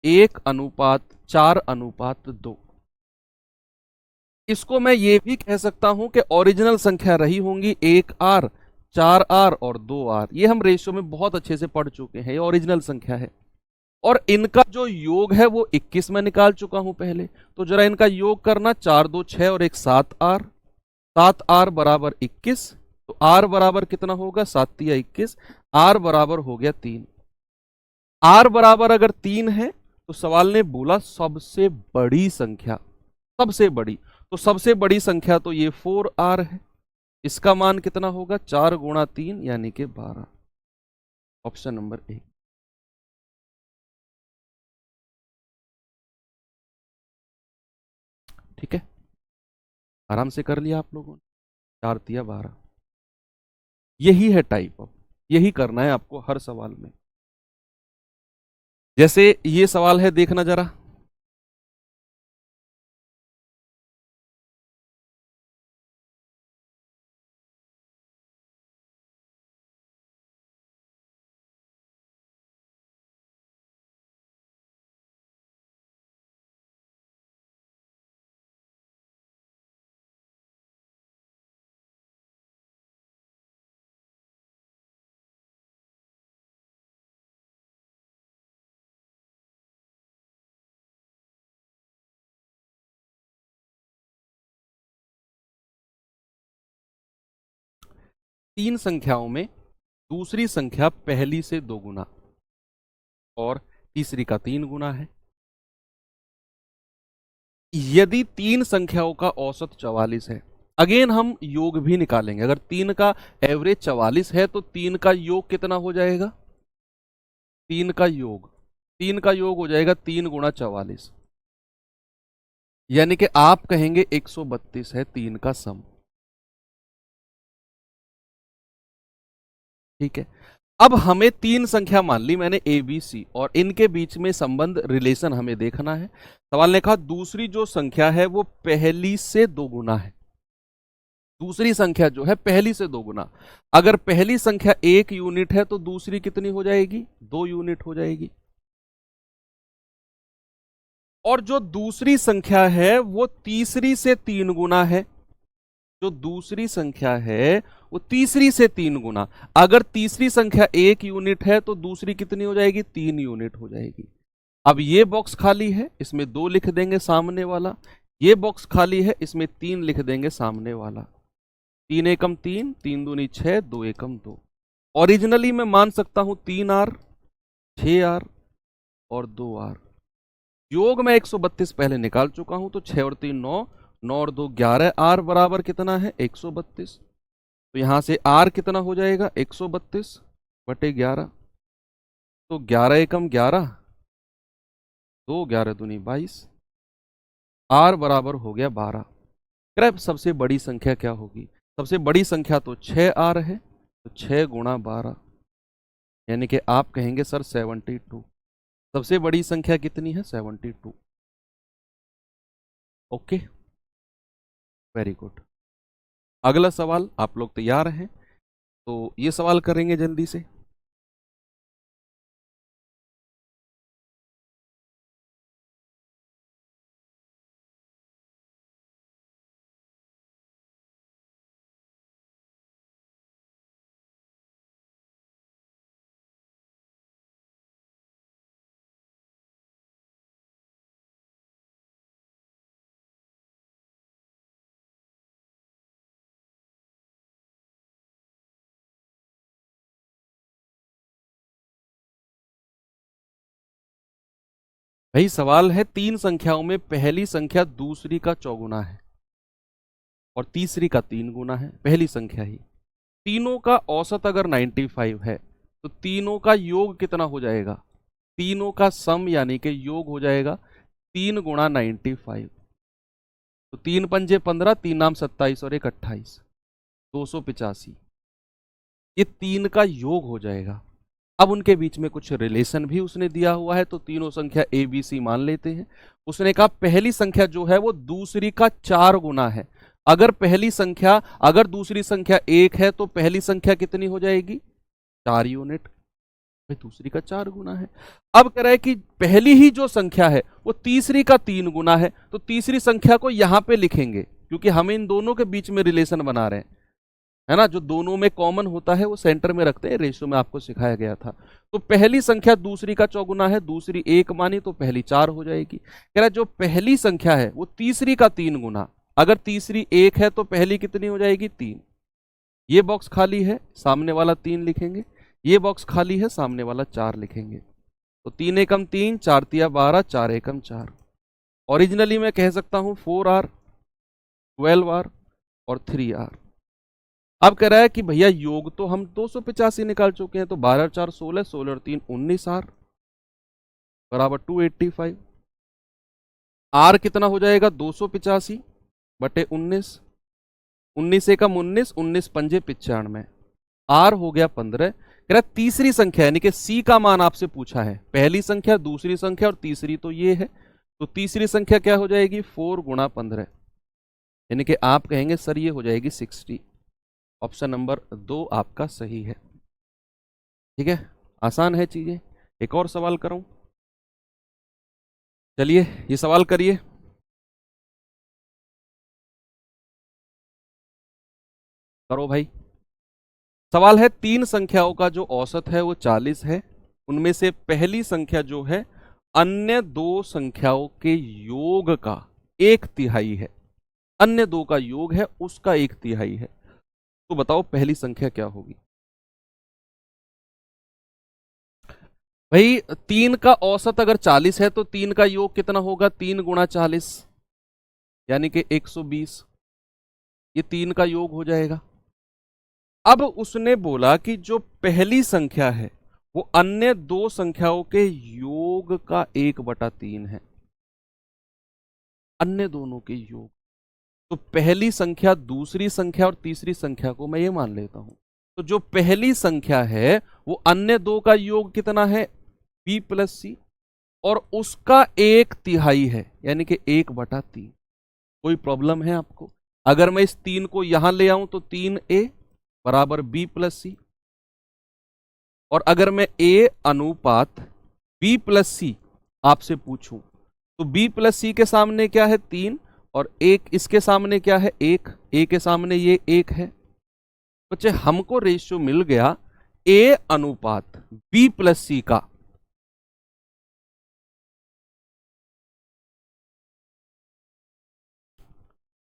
S1: 1:4:2। इसको मैं ये भी कह सकता हूं कि ओरिजिनल संख्या रही होंगी 1R, 4R और 2R। ये हम रेशियो में बहुत अच्छे से पढ़ चुके हैं, ये ओरिजिनल संख्या है। और इनका जो योग है वो 21 में निकाल चुका हूं पहले। तो जरा इनका योग करना, 4 2 6 और 1 7R, 7R बराबर 21। तो R बराबर कितना होगा, 7 या 21, R बराबर हो गया 3। R बराबर अगर 3 है तो सवाल ने बोला सबसे बड़ी संख्या, सबसे बड़ी। तो सबसे बड़ी संख्या तो ये 4R है। इसका मान कितना होगा, 4 गुणा 3 यानी कि 12। Option number 1। ठीक है, आराम से कर लिया आप लोगों ने। 4 तिया 12, यही है टाइप। अब यही करना है आपको हर सवाल में। जैसे ये सवाल है, देखना जरा। तीन संख्याओं में दूसरी संख्या पहली से 2 गुना और तीसरी का 3 गुना है। यदि 3 संख्याओं का औसत 44 है, अगेन हम योग भी निकालेंगे। अगर 3 का एवरेज 44 है तो 3 का योग कितना हो जाएगा, 3 का योग, 3 का योग हो जाएगा 3 गुणा 44, यानी कि आप कहेंगे 132 है 3 का सम। ठीक है, अब हमें 3 संख्या मान ली मैंने ए बी सी, और इनके बीच में संबंध रिलेशन हमें देखना है। सवाल ने कहा दूसरी जो संख्या है वो पहली से 2 गुना है। दूसरी संख्या जो है पहली से 2 गुना। अगर पहली संख्या 1 यूनिट है तो दूसरी कितनी हो जाएगी, 2 यूनिट हो जाएगी। और जो दूसरी संख्या है वो तीसरी से 3 गुना है। जो दूसरी संख्या है वो तीसरी से 3 गुना। अगर तीसरी संख्या 1 यूनिट है तो दूसरी कितनी हो जाएगी? 3 यूनिट हो जाएगी। अब ये बॉक्स खाली है, इसमें 2 लिख देंगे सामने वाला। ये बॉक्स खाली है, इसमें 3 लिख देंगे सामने वाला। 3 एकम 3, 3 दूनी 6, 2 एकम 2। ओरिजिनली मैं मान सकता हूं 3R, 6R और 2R। योग मैं 132 पहले निकाल चुका हूं, तो 6 और 3 9, 9 और 2 11। R बराबर कितना है? 132। तो यहां से R कितना हो जाएगा? 132 बटे 11। तो 11 एकम 11, 2 11 दूनी 22। R बराबर हो गया 12। अब सबसे बड़ी संख्या क्या होगी? सबसे बड़ी संख्या तो 6R है, तो 6 गुणा 12, यानी कि आप कहेंगे सर 72। सबसे बड़ी संख्या कितनी है? 72। Okay, very good. अगला सवाल, आप लोग तैयार हैं तो ये सवाल करेंगे जल्दी से। भाई सवाल है, 3 संख्याओं में पहली संख्या दूसरी का चौगुना है और तीसरी का 3 गुना है। पहली संख्या ही, तीनों का औसत अगर 95 है तो तीनों का योग कितना हो जाएगा? तीनों का सम यानी कि योग हो जाएगा 3 गुणा 95। तो 3 पंजे 15, 3 नाम 27 और 1 28, 285। ये 3 का योग हो जाएगा। अब उनके बीच में कुछ रिलेशन भी उसने दिया हुआ है, तो तीनों संख्या ए बी सी मान लेते हैं। उसने कहा पहली संख्या जो है वो दूसरी का 4 गुना है। अगर दूसरी संख्या 1 है तो पहली संख्या कितनी हो जाएगी? 4 यूनिट। भाई दूसरी का 4 गुना है। अब कह रहा है कि पहली ही जो संख्या है वो तीसरी का 3 गुना है, तो तीसरी संख्या को यहां पे लिखेंगे, क्योंकि हम इन दोनों के बीच में रिलेशन बना रहे हैं, है ना। जो दोनों में कॉमन होता है वो सेंटर में रखते हैं, रेशियो में आपको सिखाया गया था। तो पहली संख्या दूसरी का चौगुना है, दूसरी 1 मानी तो पहली 4 हो जाएगी। कह रहा है जो पहली संख्या है वो तीसरी का 3 गुना। अगर तीसरी 1 है तो पहली कितनी हो जाएगी? 3। ये बॉक्स खाली है, सामने वाला 3 लिखेंगे। ये बॉक्स खाली है, सामने वाला 4 लिखेंगे। तो 3 एकम 3, 4 तिया 12, 4 एकम 4। ओरिजिनली मैं कह सकता हूं 4R, 12R और 3R। अब कह रहा है कि भैया योग तो हम 285 निकाल चुके हैं, तो 12 4 16, 16 और 3 19R बराबर 285। R कितना हो जाएगा? 285 बटे 19, 19 एकम 19, 19 पंजे 95। R हो गया 15। कह रहा तीसरी संख्या यानी कि C का मान आपसे पूछा है। पहली संख्या, दूसरी संख्या और तीसरी तो ये है, तो तीसरी संख्या क्या हो जाएगी? 4 गुणा 15, यानी कि आप कहेंगे सर ये हो जाएगी 60। ऑप्शन नंबर 2 आपका सही है। ठीक है, आसान है चीजें। एक और सवाल करूं? चलिए ये सवाल करिए। करो भाई। सवाल है, 3 संख्याओं का जो औसत है वो 40 है। उनमें से पहली संख्या जो है अन्य 2 संख्याओं के योग का 1/3 है। अन्य 2 का योग है, उसका 1/3 है। तो बताओ पहली संख्या क्या होगी? भाई 3 का औसत अगर 40 है तो 3 का योग कितना होगा? 3 गुणा 40 यानी कि 120। ये 3 का योग हो जाएगा। अब उसने बोला कि जो पहली संख्या है वो अन्य 2 संख्याओं के योग का 1/3 है। अन्य दोनों के योग। तो पहली संख्या, दूसरी संख्या और तीसरी संख्या को मैं ये मान लेता हूं। तो जो पहली संख्या है वो अन्य 2 का योग कितना है? b प्लस सी, और उसका 1/3 है, यानी कि 1/3। कोई प्रॉब्लम है आपको? अगर मैं इस 3 को यहां ले आऊं तो 3a बराबर b प्लस सी, और अगर मैं a अनुपात b प्लस सी आपसे पूछूं तो b प्लस सी के सामने क्या है 3, और एक इसके सामने क्या है 1, a के सामने ये 1 है। बच्चे हमको रेशियो मिल गया a अनुपात b प्लस सी का।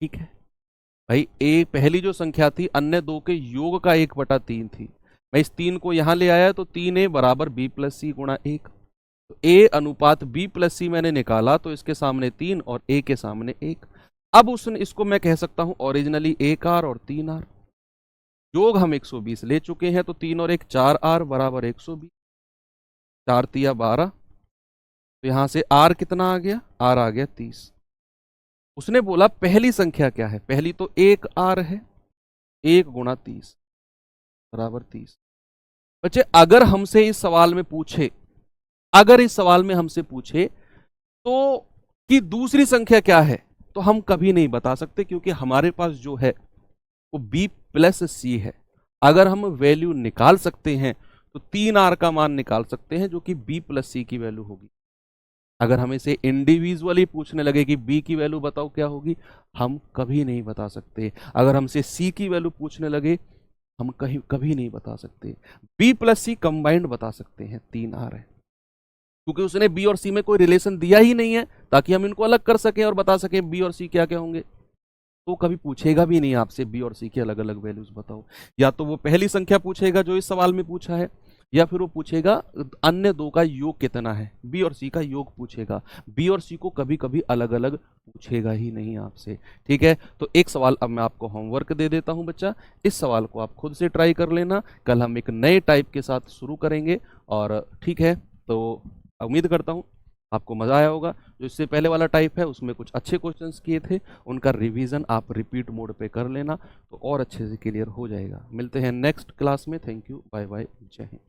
S1: ठीक है भाई, a पहली जो संख्या थी अन्य दो के योग का 1/3 थी। मैं इस 3 को यहां ले आया तो 3a बराबर b प्लस सी गुणा 1। तो a अनुपात b प्लस सी मैंने निकाला, तो इसके सामने 3 और a के सामने 1। अब उसने इसको मैं कह सकता हूं ओरिजिनली 1r और 3r। योग हम 120 ले चुके हैं, तो 3 और 1 4r बराबर 120। 4 तिया 12, तो यहां से r कितना आ गया, r आ गया 30। उसने बोला पहली संख्या क्या है, पहली तो 1r है, 1 गुणा 30 बराबर 30। बच्चे अगर हमसे इस सवाल में पूछे, अगर इस सवाल में हमसे पूछे तो कि दूसरी संख्या क्या है, तो हम कभी नहीं बता सकते, क्योंकि हमारे पास जो है वो b प्लस सी है। अगर हम वैल्यू निकाल सकते हैं तो 3r का मान निकाल सकते हैं, जो कि b प्लस सी की वैल्यू होगी। अगर हमें से इंडिविजुअली पूछने लगे कि b की वैल्यू बताओ क्या होगी, हम कभी नहीं बता सकते। अगर हमसे c की वैल्यू पूछने लगे, हम कभी नहीं बता सकते। b प्लस सी कंबाइंड बता सकते हैं, 3r है, क्योंकि उसने b और c में कोई रिलेशन दिया ही नहीं है, ताकि हम इनको अलग कर सकें और बता सकें b और c क्या क्या होंगे। तो कभी पूछेगा भी नहीं आपसे b और c के अलग अलग वैल्यूज बताओ। या तो वो पहली संख्या पूछेगा जो इस सवाल में पूछा है, या फिर वो पूछेगा अन्य दो का योग कितना है, b और c का योग पूछेगा। b और c को कभी कभी अलग अलग पूछेगा ही नहीं आपसे। ठीक है, तो एक सवाल अब मैं आपको होमवर्क दे देता हूं बच्चा, इस सवाल को आप खुद से ट्राई कर लेना। कल हम एक नए टाइप के साथ शुरू करेंगे, और ठीक है, तो उम्मीद करता हूं आपको मज़ा आया होगा। जो इससे पहले वाला टाइप है उसमें कुछ अच्छे क्वेश्चंस किए थे, उनका रिवीजन आप रिपीट मोड पे कर लेना, तो और अच्छे से क्लियर हो जाएगा। मिलते हैं नेक्स्ट क्लास में। थैंक यू, बाय बाय, जय हिंद।